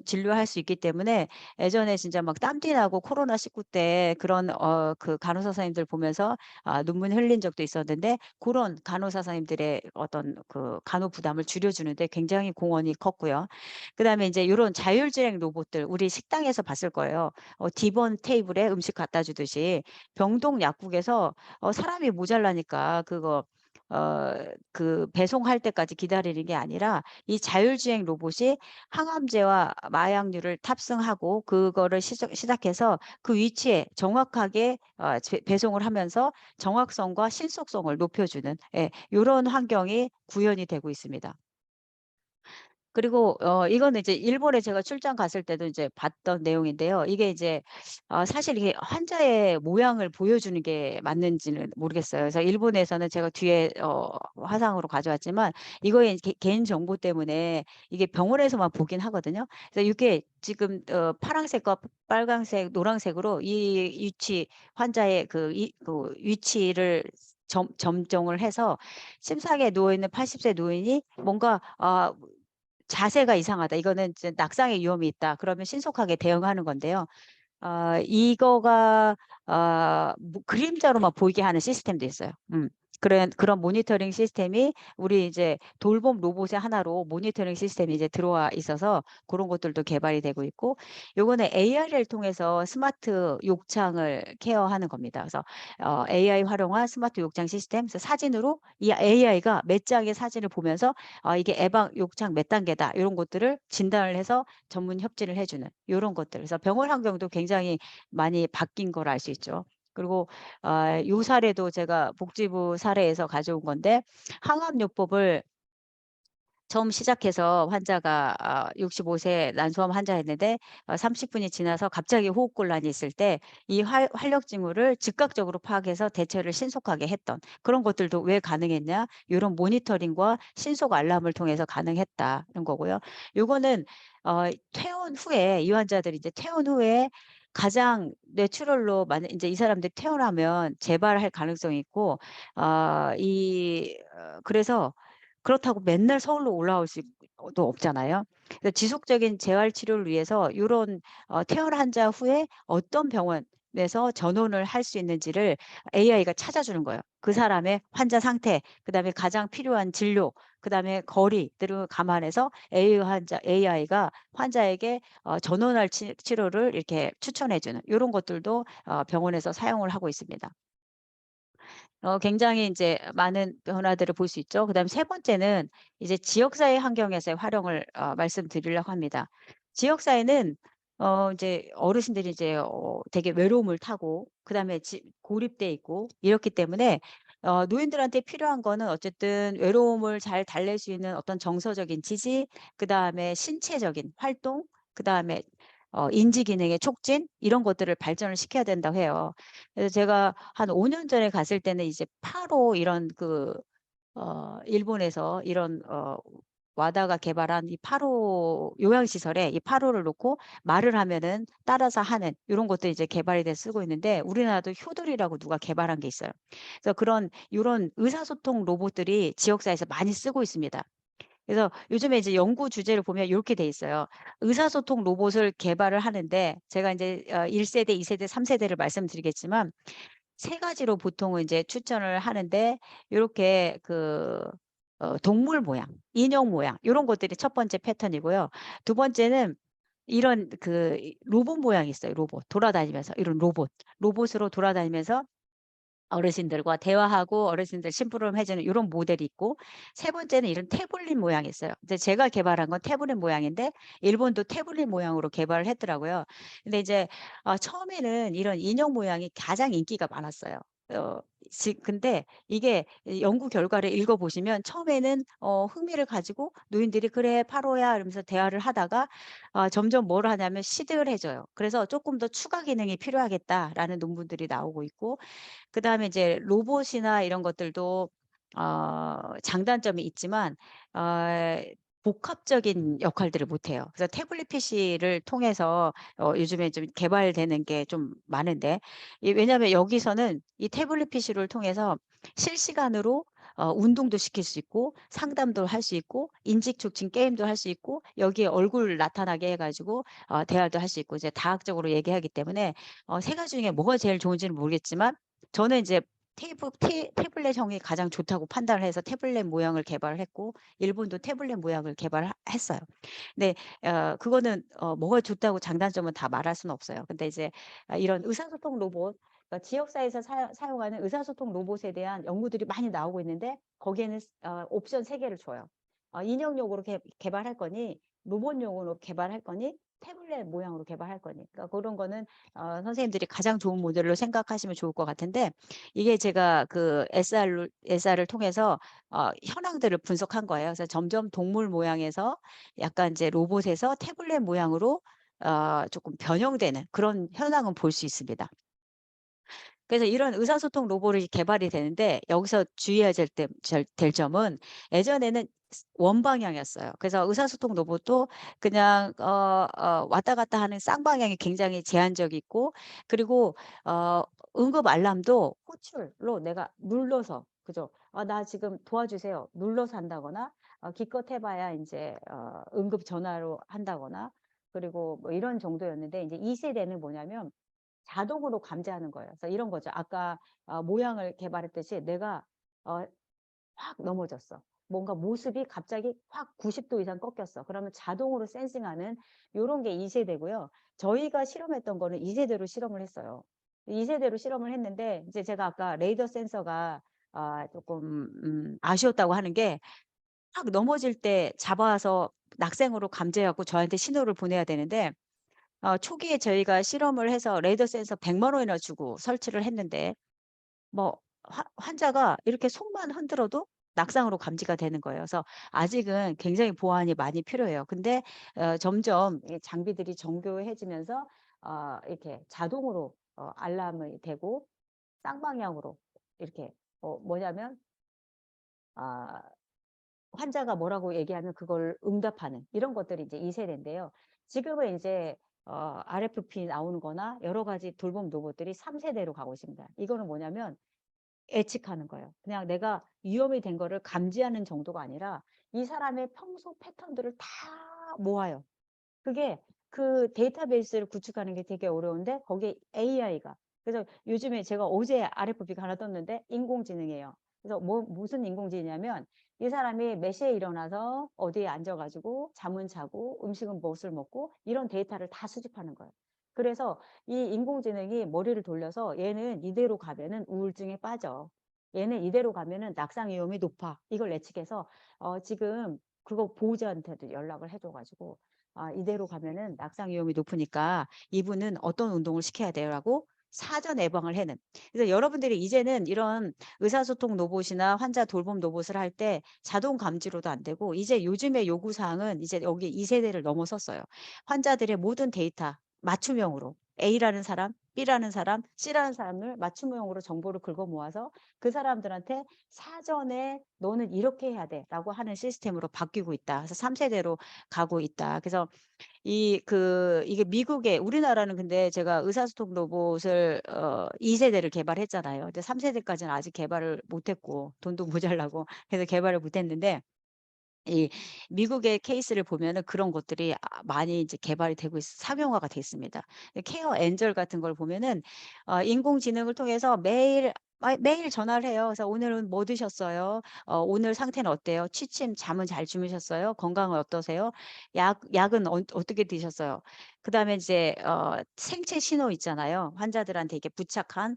진료할 수 있기 때문에 예전에 진짜 막 땀띠 나고 코로나19 때 그런 그 간호사 선생님들 보면서 눈물 흘린 적도 있었는데, 그런 간호사 선생님들의 어떤 그 간호 부담을 줄여주는데 굉장히 공헌이 컸고요. 그다음에 이제 요런 자율주행 로봇들 우리 식당에서 봤을 거예요. D번 테이블에 음식 갖다 주듯이 병동 약국에서 사람이 모자라니까 그거 그 배송할 때까지 기다리는 게 아니라 이 자율주행 로봇이 항암제와 마약류를 탑승하고 그거를 시작해서 그 위치에 정확하게 배송을 하면서 정확성과 신속성을 높여주는, 예, 요런 환경이 구현이 되고 있습니다. 그리고 이거는 이제 일본에 제가 출장 갔을 때도 이제 봤던 내용인데요. 이게 이제 사실 이게 환자의 모양을 보여주는 게 맞는지는 모르겠어요. 그래서 일본에서는 제가 뒤에 화상으로 가져왔지만 이거에 개인 정보 때문에 이게 병원에서만 보긴 하거든요. 그래서 이게 지금 파란색과 빨간색, 노란색으로 이 위치, 환자의 그 위치를 점정을 해서 심상에 누워 있는 80세 노인이 뭔가 자세가 이상하다, 이거는 이제 낙상의 위험이 있다, 그러면 신속하게 대응하는 건데요. 이거가 그림자로만 보이게 하는 시스템도 있어요. 그런 모니터링 시스템이 우리 이제 돌봄 로봇의 하나로 모니터링 시스템이 이제 들어와 있어서 그런 것들도 개발이 되고 있고, 요거는 AI를 통해서 스마트 욕창을 케어하는 겁니다. 그래서 AI 활용한 스마트 욕창 시스템, 그래서 사진으로 이 AI가 몇 장의 사진을 보면서 이게 예방 욕창 몇 단계다, 이런 것들을 진단을 해서 전문 협진을 해주는 이런 것들. 그래서 병원 환경도 굉장히 많이 바뀐 걸 알 수 있죠. 그리고 요 사례도 제가 복지부 사례에서 가져온 건데, 항암요법을 처음 시작해서 환자가 65세 난소암 환자였는데 30분이 지나서 갑자기 호흡곤란이 있을 때 이 활력 징후를 즉각적으로 파악해서 대처를 신속하게 했던 그런 것들도 왜 가능했냐? 이런 모니터링과 신속 알람을 통해서 가능했다는 거고요. 요거는 퇴원 후에 이 환자들이 이제 퇴원 후에 가장 뇌출혈로 만약 이제 이 사람들이 퇴원하면 재발할 가능성이 있고 그래서 그렇다고 맨날 서울로 올라올 수도 없잖아요. 그래서 지속적인 재활 치료를 위해서 요런 퇴원 환자 후에 어떤 병원에서 전원을 할 수 있는지를 AI가 찾아주는 거예요. 그 사람의 환자 상태, 그다음에 가장 필요한 진료, 그다음에 거리들을 감안해서 AI가 환자에게 전원할 치료를 이렇게 추천해 주는 요런 것들도 병원에서 사용을 하고 있습니다. 굉장히 이제 많은 변화들을 볼 수 있죠. 그다음에 세 번째는 이제 지역사회 환경에서의 활용을 말씀드리려고 합니다. 지역사회는 이제 어르신들이 이제 되게 외로움을 타고 그다음에 고립돼 있고 이렇기 때문에 노인들한테 필요한 거는 어쨌든 외로움을 잘 달랠 수 있는 어떤 정서적인 지지, 그다음에 신체적인 활동, 그다음에 인지 기능의 촉진, 이런 것들을 발전을 시켜야 된다고 해요. 그래서 제가 한 5년 전에 갔을 때는 이제 파로 이런 일본에서 이런 와다가 개발한 이 파로 요양시설에 이 파로를 놓고 말을 하면은 따라서 하는 요런 것들이 이제 개발이 돼서 쓰고 있는데, 우리나라도 효들이라고 누가 개발한 게 있어요. 그래서 요런 의사소통 로봇들이 지역사회에서 많이 쓰고 있습니다. 그래서 요즘에 이제 연구 주제를 보면 요렇게 돼 있어요. 의사소통 로봇을 개발을 하는데, 제가 인제 1 세대, 2 세대, 3 세대를 말씀드리겠지만 세 가지로 보통은 이제 추천을 하는데, 요렇게 동물 모양, 인형 모양, 요런 것들이 첫 번째 패턴이고요. 두 번째는 이런 로봇 모양이 있어요. 로봇 돌아다니면서, 이런 로봇으로 돌아다니면서 어르신들과 대화하고 어르신들 심부름해 주는 요런 모델이 있고, 세 번째는 이런 태블릿 모양이 있어요. 이제 제가 개발한 건 태블릿 모양인데 일본도 태블릿 모양으로 개발을 했더라고요. 근데 이제 처음에는 이런 인형 모양이 가장 인기가 많았어요. 어 근데 이게 이 연구 결과를 읽어 보시면 처음에는 흥미를 가지고 노인들이 "그래, 파로야." 이러면서 대화를 하다가 점점 뭘 하냐면 시들해 져요. 그래서 "쪼끔 더 추가 기능이 필요하겠다."라는 논문들이 나오고 있고, 그다음에 이제 로봇이나 이런 것들도 장단점이 있지만 어 복합적인 역할들을 못 해요. 그래서 태블릿 PC를 통해서 요즘에 좀 개발되는 게 좀 많은데, 왜냐하면 여기서는 이 태블릿 PC를 통해서 실시간으로 운동도 시킬 수 있고 상담도 할 수 있고 인식 촉진 게임도 할 수 있고 여기에 얼굴 나타나게 해 가지고 대화도 할 수 있고 이제 다학적으로 얘기하기 때문에 세 가지 중에 뭐가 제일 좋은지는 모르겠지만, 저는 이제 태블릿형이 가장 좋다고 판단을 해서 태블릿 모양을 개발을 했고 일본도 태블릿 모양을 개발했어요. 근데 그거는 뭐가 좋다고 장단점은 다 말할 수는 없어요. 근데 이제 이런 의사소통 로봇, 그러니까 지역사회에서 사용하는 의사소통 로봇에 대한 연구들이 많이 나오고 있는데 거기에는 옵션 3개를 줘요. 인형용으로 개발할 거니 로봇용으로 개발할 거니 태블릿 모양으로 개발할 거니. 그러니까 그런 거는 선생님들이 가장 좋은 모델로 생각하시면 좋을 것 같은데, 이게 제가 그 SR을 통해서 현황들을 분석한 거예요. 그래서 점점 동물 모양에서 약간 이제 로봇에서 태블릿 모양으로 조금 변형되는 그런 현황은 볼 수 있습니다. 그래서 이런 의사소통 로봇이 개발이 되는데 여기서 주의해야 될 점은, 예전에는 원방향이었어요. 그래서 의사소통 로봇도 그냥 왔다 갔다 하는 쌍방향이 굉장히 제한적이고, 그리고 응급 알람도 호출로 내가 눌러서, 그죠? 나 지금 도와주세요. 눌러서 한다거나 기껏 해봐야 이제 응급 전화로 한다거나, 그리고 뭐 이런 정도였는데, 이제 2세대는 뭐냐면 자동으로 감지하는 거예요. 그래서 이런 거죠. 아까 모양을 개발했듯이 내가 확 넘어졌어. 뭔가 모습이 갑자기 확 90도 이상 꺾였어. 그러면 자동으로 센싱하는 요런 게 2세대고요. 저희가 실험했던 거는 2세대로 실험을 했어요. 2세대로 실험을 했는데 이제 제가 아까 레이더 센서가 조금 아쉬웠다고 하는 게, 확 넘어질 때 잡아서 낙생으로 감지해 갖고 저한테 신호를 보내야 되는데, 초기에 저희가 실험을 해서 레이더 센서 100만 원이나 주고 설치를 했는데, 뭐 환자가 이렇게 손만 흔들어도 낙상으로 감지가 되는 거예요. 그래서 아직은 굉장히 보완이 많이 필요해요. 근데 점점 이 장비들이 정교해지면서 이렇게 자동으로 알람이 되고 쌍방향으로 이렇게 뭐냐면 아 환자가 뭐라고 얘기하면 그걸 응답하는 이런 것들이 이제 2세대인데요. 지금은 이제 RFP 나오는 거나 여러 가지 돌봄 로봇들이 3세대로 가고 있습니다. 이거는 뭐냐면 예측하는 거예요. 그냥 내가 위험이 된 거를 감지하는 정도가 아니라 이 사람의 평소 패턴들을 다 모아요. 그게 그 데이터베이스를 구축하는 게 되게 어려운데 거기에 AI가, 그래서 요즘에 제가 어제 RFP가 하나 떴는데 인공지능이에요. 그래서 무슨 인공지능이냐면 이 사람이 몇 시에 일어나서 어디에 앉아가지고 잠은 자고 음식은 무엇을 먹고 이런 데이터를 다 수집하는 거예요. 그래서 이 인공지능이 머리를 돌려서 얘는 이대로 가면은 우울증에 빠져. 얘는 이대로 가면은 낙상 위험이 높아. 이걸 예측해서 지금 그거 보호자한테도 연락을 해줘가지고 이대로 가면은 낙상 위험이 높으니까 이분은 어떤 운동을 시켜야 돼요라고 사전 예방을 해는. 그래서 여러분들이 이제는 이런 의사소통 로봇이나 환자 돌봄 로봇을 할 때 자동 감지로도 안 되고, 이제 요즘의 요구 사항은 이제 여기 2세대를 넘어섰어요. 환자들의 모든 데이터 맞춤형으로 A라는 사람, B라는 사람, C라는 사람을 맞춤형으로 정보를 긁어 모아서 그 사람들한테 사전에 너는 이렇게 해야 돼라고 하는 시스템으로 바뀌고 있다. 그래서 3세대로 가고 있다. 그래서 이게 미국에, 우리나라는 근데 제가 의사소통 로봇을 2세대를 개발했잖아요. 근데 3세대까지는 아직 개발을 못 했고 돈도 모자라고 그래서 개발을 못 했는데, 이 미국의 케이스를 보면은 그런 것들이 많이 이제 개발이 되고 상용화가 돼 있습니다. 케어 엔젤 같은 걸 보면은 인공지능을 통해서 매일 전화를 해요. 그래서 "오늘은 뭐 드셨어요? 오늘 상태는 어때요? 취침 잠은 잘 주무셨어요? 건강은 어떠세요? 약은 어떻게 드셨어요?" 그다음에 이제 생체 신호 있잖아요. 환자들한테 이렇게 부착한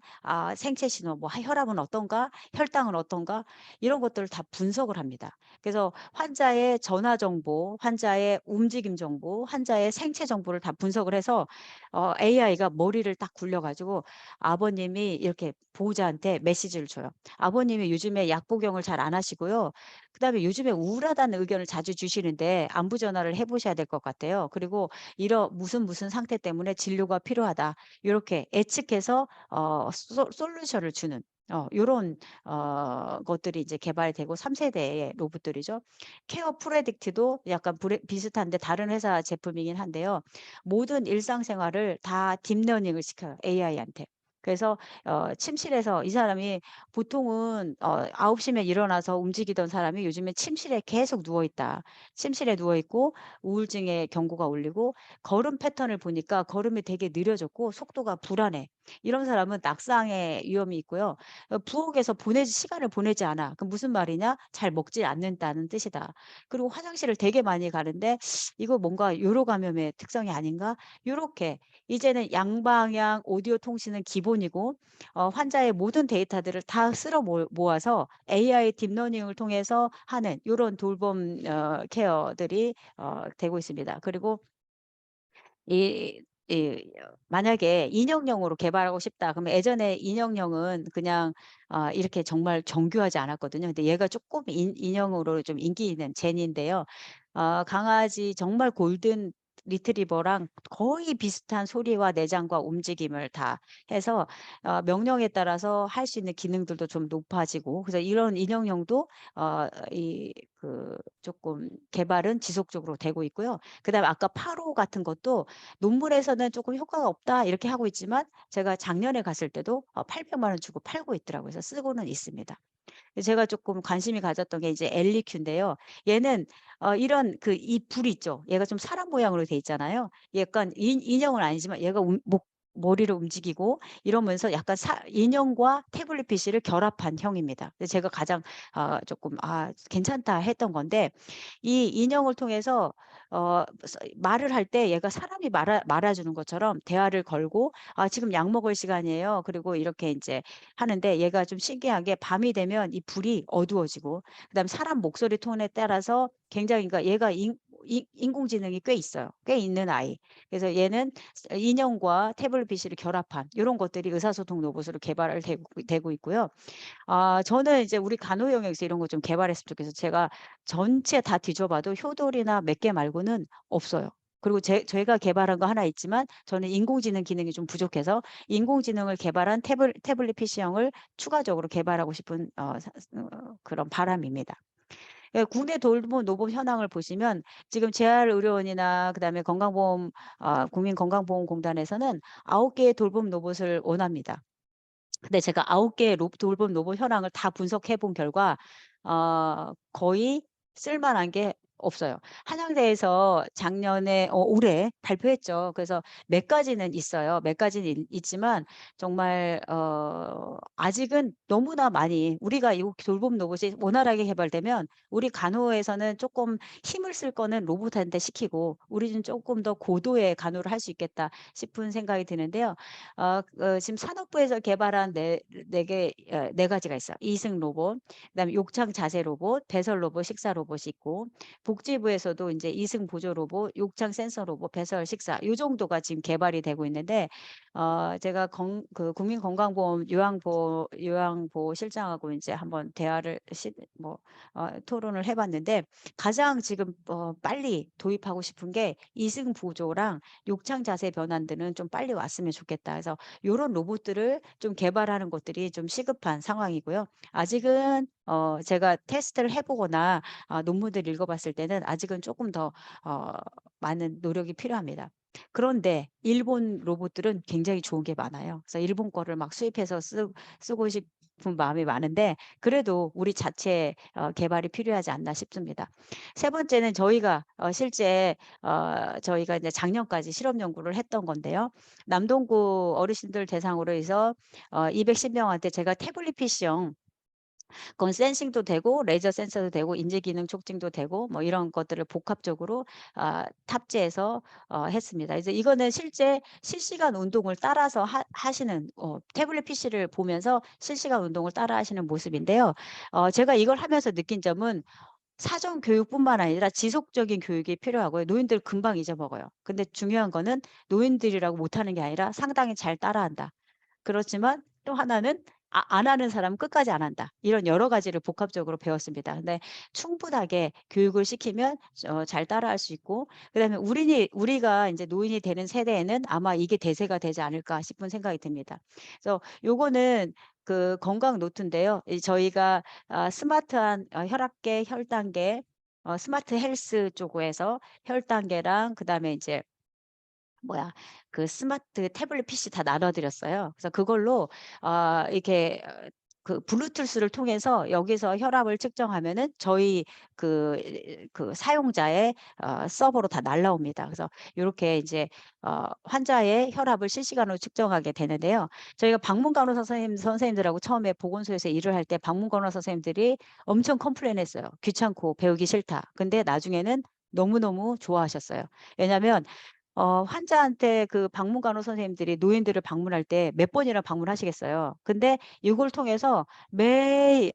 생체 신호, 뭐 "혈압은 어떤가? 혈당은 어떤가?" 이런 것들을 다 분석을 합니다. 그래서 환자의 전화 정보, 환자의 움직임 정보, 환자의 생체 정보를 다 분석을 해서 AI가 머리를 딱 굴려 가지고 아버님이 이렇게 보호자한테 메시지를 줘요. "아버님이 요즘에 약 복용을 잘 안 하시고요. 그다음에 요즘에 우울하다는 의견을 자주 주시는데 안부 전화를 해 보셔야 될 것 같아요. 그리고 무슨 상태 때문에 진료가 필요하다." 요렇게 예측해서 솔루션을 주는 요런 것들이 이제 개발되고 3 세대의 로봇들이죠. 케어 프레딕트도 약간 비슷한데 다른 회사 제품이긴 한데요. 모든 일상생활을 다 딥러닝을 시켜요, AI한테. 그래서 침실에서 이 사람이 보통은 9 시면 일어나서 움직이던 사람이 요즘에 침실에 계속 누워 있다. 침실에 누워 있고 우울증의 경고가 울리고 걸음 패턴을 보니까 걸음이 되게 느려졌고 속도가 불안해. 이런 사람은 낙상의 위험이 있고요. 부엌에서 시간을 보내지 않아. 그 무슨 말이냐? 잘 먹지 않는다는 뜻이다. 그리고 화장실을 되게 많이 가는데 이거 뭔가 요로 감염의 특성이 아닌가? 요렇게 이제는 양방향 오디오 통신은 기본이고 환자의 모든 데이터들을 다 쓸어 모아서 AI 딥러닝을 통해서 하는 요런 돌봄 케어들이 되고 있습니다. 그리고 만약에 인형용으로 개발하고 싶다 그러면 예전에 인형용은 그냥 이렇게 정말 정교하지 않았거든요. 근데 얘가 쪼끔 인형으로 좀 인기 있는 제니인데요. 강아지 정말 골든 리트리버랑 거의 비슷한 소리와 내장과 움직임을 다 해서 명령에 따라서 할 수 있는 기능들도 좀 높아지고 그래서 이런 인형용도 쪼끔 개발은 지속적으로 되고 있고요. 그다음에 아까 파로 같은 것도 논문에서는 조금 효과가 없다 이렇게 하고 있지만 제가 작년에 갔을 때도 800만 원 주고 팔고 있더라고요. 그래서 쓰고는 있습니다. 제가 조금 관심이 가졌던 게 이제 엘리큐인데요. 얘는 이런 이 불 있죠. 얘가 좀 사람 모양으로 돼 있잖아요. 약간 인형은 아니지만 얘가 머리를 움직이고 이러면서 약간 인형과 태블릿 PC를 결합한 형입니다. 근데 제가 가장 조금 '괜찮다.' 했던 건데 이 인형을 통해서 말을 할 때 얘가 사람이 말아주는 것처럼 대화를 걸고 지금 약 먹을 시간이에요." 그리고 이렇게 이제 하는데 얘가 좀 신기한 게 밤이 되면 이 불이 어두워지고 그다음에 사람 목소리 톤에 따라서 굉장히 그러니까 얘가 인공지능이 꽤 있어요. 꽤 있는 아이. 그래서 얘는 인형과 태블릿 PC를 결합한 이런 것들이 의사소통 로봇으로 개발을 되고 있고요. 저는 이제 우리 간호 영역에서 이런 거 좀 개발했으면 좋겠어요. 제가 전체 다 뒤져 봐도 효돌이나 몇 개 말고는 없어요. 그리고 제가 개발한 거 하나 있지만 저는 인공지능 기능이 좀 부족해서 인공지능을 개발한 태블릿 PC형을 추가적으로 개발하고 싶은 그런 바람입니다. 국내 돌봄 노봇 현황을 보시면 지금 재활의료원이나 그다음에 국민건강보험공단에서는 9 개의 돌봄 로봇을 원합니다. 근데 제가 9 개의 돌봄 로봇 현황을 다 분석해 본 결과 거의 쓸만한 게 없어요. 한양대에서 작년에 올해 발표했죠. 그래서 몇 가지는 있어요. 몇 가지는 있지만 정말 아직은 너무나 많이 우리가 이 돌봄 로봇이 원활하게 개발되면 우리 간호에서는 조금 힘을 쓸 거는 로봇한테 시키고 우리는 조금 더 고도의 간호를 할 수 있겠다 싶은 생각이 드는데요. 지금 산업부에서 개발한 네 가지가 있어요. 이승 로봇, 그다음에 욕창 자세 로봇, 배설 로봇, 식사 로봇이 있고 복지부에서도 인제 이승 보조 로봇, 욕창 센서 로봇, 배설 식사 요 정도가 지금 개발이 되고 있는데 제가 국민건강보험 요양보호 실장하고 인제 한번 대화를 토론을 해 봤는데 가장 지금 빨리 도입하고 싶은 게 이승 보조랑 욕창 자세 변환들은 좀 빨리 왔으면 좋겠다. 그래서 요런 로봇들을 좀 개발하는 것들이 좀 시급한 상황이고요. 아직은 제가 테스트를 해 보거나 논문을 읽어 봤을 때는 아직은 조금 더 어 많은 노력이 필요합니다. 그런데 일본 로봇들은 굉장히 좋은 게 많아요. 그래서 일본 거를 막 수입해서 쓰고 싶은 마음이 많은데 그래도 우리 자체 개발이 필요하지 않나 싶습니다. 세 번째는 저희가 실제 저희가 이제 작년까지 실험 연구를 했던 건데요. 남동구 어르신들 대상으로 해서 210 명한테 제가 태블릿 PC형 그건 센싱도 되고 레이저 센서도 되고 인지 기능 촉진도 되고 뭐 이런 것들을 복합적으로 탑재해서 했습니다. 그래서 이거는 실제 실시간 운동을 따라서 하시는 태블릿 PC를 보면서 실시간 운동을 따라 하시는 모습인데요. 제가 이걸 하면서 느낀 점은 사전 교육뿐만 아니라 지속적인 교육이 필요하고요. 노인들 금방 잊어먹어요. 근데 중요한 거는 노인들이라고 못하는 게 아니라 상당히 잘 따라한다. 그렇지만 또 하나는 안 하는 사람은 끝까지 안 한다. 이런 여러 가지를 복합적으로 배웠습니다. 근데 충분하게 교육을 시키면 잘 따라할 수 있고 그다음에 우리가 인제 노인이 되는 세대에는 아마 이게 대세가 되지 않을까 싶은 생각이 듭니다. 그래서 요거는 그 건강 노트인데요. 이 저희가 스마트한 혈압계, 혈당계, 스마트 헬스 쪽에서 혈당계랑 그다음에 이제 뭐야 그 스마트 태블릿 PC 다 나눠 드렸어요. 그래서 그걸로 이렇게 그 블루투스를 통해서 여기서 혈압을 측정하면은 저희 그 사용자의 서버로 다 날라옵니다. 그래서 요렇게 이제 환자의 혈압을 실시간으로 측정하게 되는데요. 저희가 방문 간호사 선생님들하고 처음에 보건소에서 일을 할 때 방문 간호사 선생님들이 엄청 컴플레인했어요. "귀찮고 배우기 싫다." 근데 나중에는 너무너무 좋아하셨어요. 왜냐하면 환자한테 그 방문 간호 선생님들이 노인들을 방문할 때 몇 번이나 방문하시겠어요. 근데 이걸 통해서 매일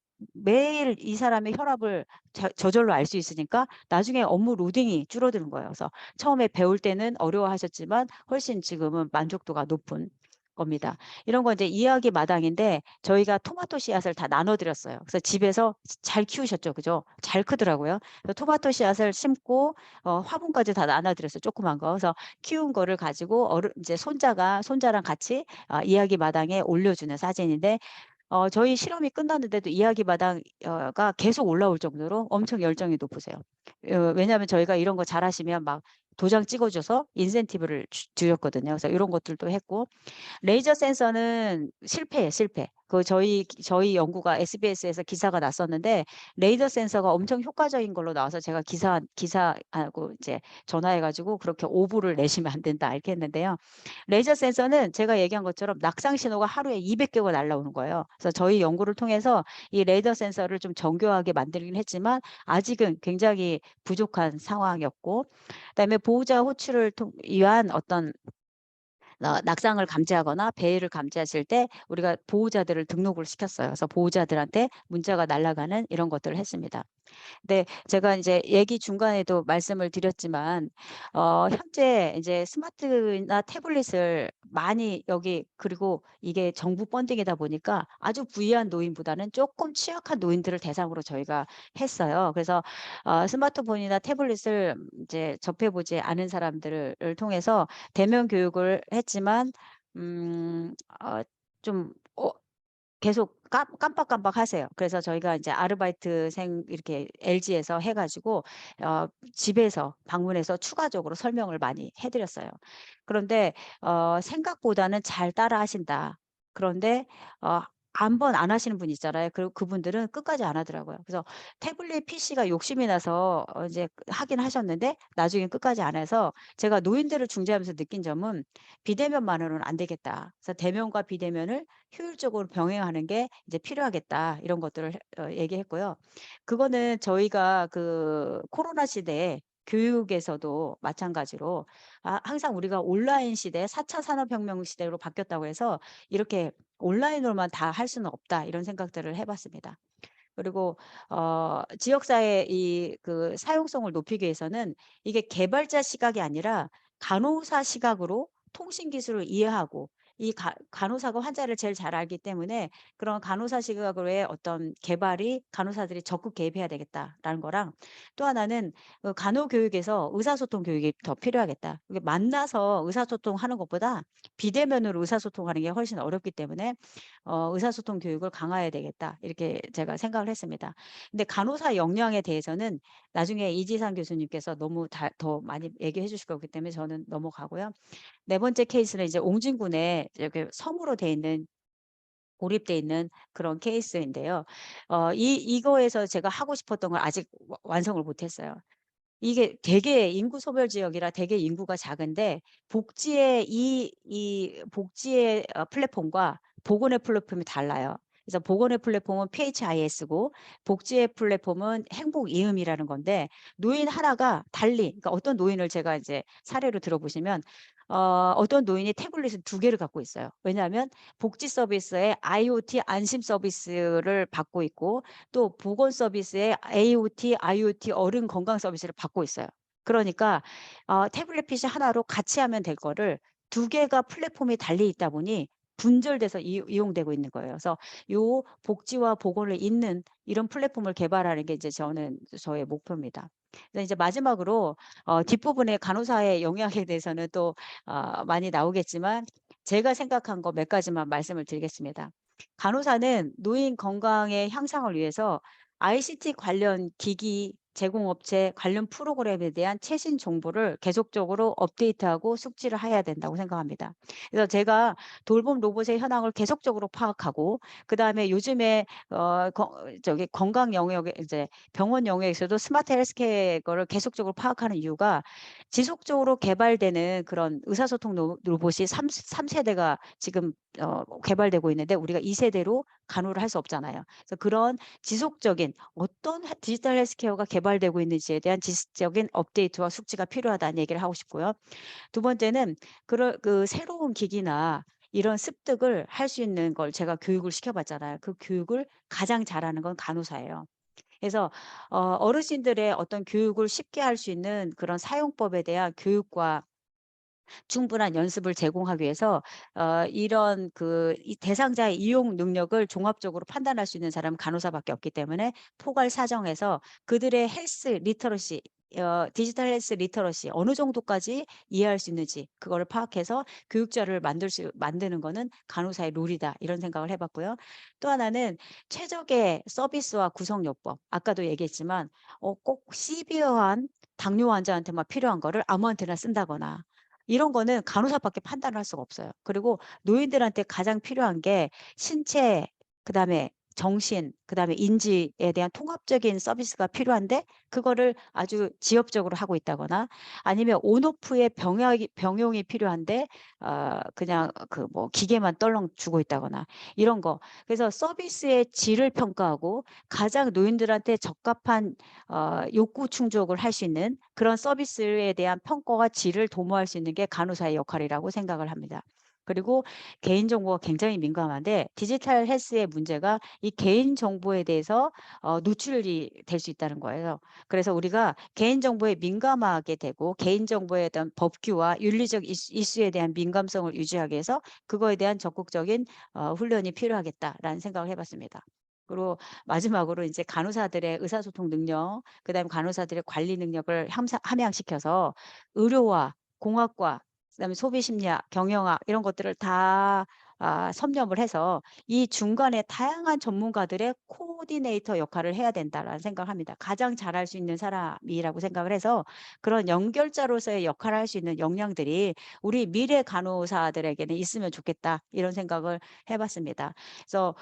이 사람의 혈압을 저절로 알 수 있으니까 나중에 업무 로딩이 줄어드는 거예요. 그래서 처음에 배울 때는 어려워하셨지만 훨씬 지금은 만족도가 높은 겁니다. 이런 건 이제 이야기 마당인데 저희가 토마토 씨앗을 다 나눠 드렸어요. 그래서 집에서 잘 키우셨죠. 그죠? 잘 크더라고요. 그래서 토마토 씨앗을 심고 화분까지 다 나눠 드렸어요, 조그만 거. 그래서 키운 거를 가지고 이제 손자랑 같이 이야기 마당에 올려주는 사진인데 저희 실험이 끝났는데도 이야기 마당 가 계속 올라올 정도로 엄청 열정이 높으세요. 왜냐하면 저희가 이런 거 잘하시면 막 도장 찍어 줘서 인센티브를 드렸거든요. 그래서 이런 것들도 했고 레이저 센서는 실패예요, 실패. 저희 연구가 SBS에서 기사가 났었는데 레이저 센서가 엄청 효과적인 걸로 나와서 제가 기사하고 이제 전화해 가지고 "그렇게 오보를 내시면 안 된다." 이렇게 했는데요. 레이저 센서는 제가 얘기한 것처럼 낙상 신호가 하루에 200 개가 날라오는 거예요. 그래서 저희 연구를 통해서 이 레이저 센서를 좀 정교하게 만들긴 했지만 아직은 굉장히 부족한 상황이었고 그다음에 보호자 호출을 위한 어떤 낙상을 감지하거나 배회를 감지하실 때 우리가 보호자들을 등록을 시켰어요. 그래서 보호자들한테 문자가 날아가는 이런 것들을 했습니다. 네. 제가 이제 얘기 중간에도 말씀을 드렸지만 현재 이제 스마트나 태블릿을 많이 여기 그리고 이게 정부 펀딩이다 보니까 아주 부유한 노인보다는 조금 취약한 노인들을 대상으로 저희가 했어요. 그래서 스마트폰이나 태블릿을 이제 접해 보지 않은 사람들을 통해서 대면 교육을 했지만 음 좀 계속 깜빡깜빡하세요. 그래서 저희가 이제 아르바이트생 이렇게 LG에서 해 가지고 집에서 방문해서 추가적으로 설명을 많이 해 드렸어요. 그런데 생각보다는 잘 따라하신다. 그런데 한 번 안 하시는 분 있잖아요. 그분들은 끝까지 안 하더라고요. 그래서 태블릿 PC가 욕심이 나서 이제 하긴 하셨는데 나중엔 끝까지 안 해서 제가 노인들을 중재하면서 느낀 점은 '비대면만으로는 안 되겠다.' 그래서 대면과 비대면을 효율적으로 병행하는 게 이제 필요하겠다. 이런 것들을 얘기했고요. 그거는 저희가 그 코로나 시대에 교육에서도 마찬가지로 항상 우리가 온라인 시대 4차 산업혁명 시대로 바뀌었다고 해서 이렇게 '온라인으로만 다 할 수는 없다.' 이런 생각들을 해 봤습니다. 그리고 지역사회 이 그 사용성을 높이기 위해서는 이게 개발자 시각이 아니라 간호사 시각으로 통신 기술을 이해하고 이 간호사가 환자를 제일 잘 알기 때문에 그런 간호사 시각으로의 어떤 개발이 간호사들이 적극 개입해야 되겠다라는 거랑 또 하나는 간호 교육에서 의사소통 교육이 더 필요하겠다. 이게 만나서 의사소통하는 것보다 비대면으로 의사소통하는 게 훨씬 어렵기 때문에 의사소통 교육을 강화해야 되겠다. 이렇게 제가 생각을 했습니다. 근데 간호사 역량에 대해서는 나중에 이지상 교수님께서 너무 더 많이 얘기해 주실 거기 때문에 저는 넘어가고요. 네 번째 케이스는 이제 옹진군에 이렇게 섬으로 돼 있는 고립돼 있는 그런 케이스인데요. 이거에서 제가 하고 싶었던 걸 아직 완성을 못 했어요. 이게 되게 인구 소멸 지역이라 되게 인구가 작은데 복지의 이 복지의 플랫폼과 보건의 플랫폼이 달라요. 그래서 보건의 플랫폼은 PHIS고 복지의 플랫폼은 행복 이음이라는 건데 노인 하나가 달리 그러니까 어떤 노인을 제가 이제 사례로 들어보시면 어떤 노인이 태블릿을 2개를 갖고 있어요. 왜냐하면 복지 서비스에 IoT 안심 서비스를 받고 있고 또 보건 서비스에 AOT, IoT 어른 건강 서비스를 받고 있어요. 그러니까 태블릿 PC 하나로 같이 하면 될 거를 2개가 플랫폼이 달리 있다 보니 분절돼서 이용되고 있는 거예요. 그래서 요 복지와 보건을 잇는 이런 플랫폼을 개발하는 게 이제 저의 목표입니다. 그래서 이제 마지막으로 뒷부분에 간호사의 영향에 대해서는 또 많이 나오겠지만 제가 생각한 거 몇 가지만 말씀을 드리겠습니다. 간호사는 노인 건강의 향상을 위해서 ICT 관련 기기 제공업체 관련 프로그램에 대한 최신 정보를 계속적으로 업데이트하고 숙지를 해야 된다고 생각합니다. 그래서 제가 돌봄 로봇의 현황을 계속적으로 파악하고 그다음에 요즘에 저기 건강 영역에 이제 병원 영역에서도 스마트 헬스케어를 계속적으로 파악하는 이유가 지속적으로 개발되는 그런 의사소통 로봇이 3세대가 지금 개발되고 있는데 우리가 2세대로 간호를 할 수 없잖아요. 그래서 그런 지속적인 어떤 디지털 헬스케어가 개발되고 있는지에 대한 지속적인 업데이트와 숙지가 필요하다는 얘기를 하고 싶고요. 두 번째는 그 새로운 기기나 이런 습득을 할 수 있는 걸 제가 교육을 시켜봤잖아요. 그 교육을 가장 잘하는 건 간호사예요. 그래서 어르신들의 어떤 교육을 쉽게 할 수 있는 그런 사용법에 대한 교육과 충분한 연습을 제공하기 위해서 이런 이 대상자의 이용 능력을 종합적으로 판단할 수 있는 사람은 간호사밖에 없기 때문에 포괄 사정에서 그들의 헬스 리터러시 디지털 헬스 리터러시 어느 정도까지 이해할 수 있는지 그거를 파악해서 교육 자료를 만드는 거는 간호사의 롤이다 이런 생각을 해봤고요. 또 하나는 최적의 서비스와 구성요법 아까도 얘기했지만 꼭 시비어한 당뇨 환자한테만 필요한 거를 아무한테나 쓴다거나 이런 거는 간호사밖에 판단을 할 수가 없어요. 그리고 노인들한테 가장 필요한 게 신체 그다음에 정신 그다음에 인지에 대한 통합적인 서비스가 필요한데 그거를 아주 지엽적으로 하고 있다거나 아니면 온오프의 병용이 필요한데 그냥 그 뭐 기계만 떨렁 주고 있다거나 이런 거. 그래서 서비스의 질을 평가하고 가장 노인들한테 적합한 욕구 충족을 할 수 있는 그런 서비스에 대한 평가와 질을 도모할 수 있는 게 간호사의 역할이라고 생각을 합니다. 그리고 개인정보가 굉장히 민감한데 디지털 헬스의 문제가 이 개인정보에 대해서 노출이 될 수 있다는 거예요. 그래서 우리가 개인정보에 민감하게 되고 개인정보에 대한 법규와 윤리적 이슈에 대한 민감성을 유지하기 위해서 그거에 대한 적극적인 훈련이 필요하겠다라는 생각을 해봤습니다. 그리고 마지막으로 이제 간호사들의 의사소통 능력, 그다음에 간호사들의 관리 능력을 함양시켜서 의료와 공학과, 그다음에 소비심리학, 경영학 이런 것들을 다 섭렵을 해서 이 중간에 다양한 전문가들의 코디네이터 역할을 해야 된다라는 생각을 합니다. 가장 잘할 수 있는 사람이라고 생각을 해서 그런 연결자로서의 역할을 할 수 있는 역량들이 우리 미래 간호사들에게는 있으면 좋겠다 이런 생각을 해봤습니다. 그래서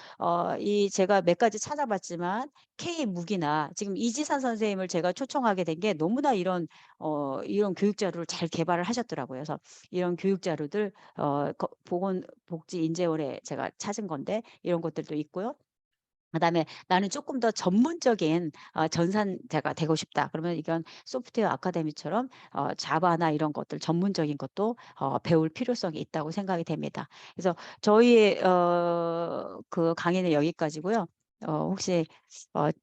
제가 몇 가지 찾아봤지만 K무기나 지금 이지산 선생님을 제가 초청하게 된 게 너무나 이런 교육 자료를 잘 개발을 하셨더라고요. 그래서 이런 교육 자료들 보건복지인재원에 제가 찾은 건데 이런 것들도 있고요. 그다음에 나는 조금 더 전문적인 전산자가 되고 싶다. 그러면 이건 소프트웨어 아카데미처럼 자바나 이런 것들 전문적인 것도 배울 필요성이 있다고 생각이 됩니다. 그래서 저희의 그 강의는 여기까지고요. 혹시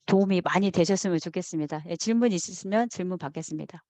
도움이 많이 되셨으면 좋겠습니다. 예, 질문 있으시면 질문 받겠습니다.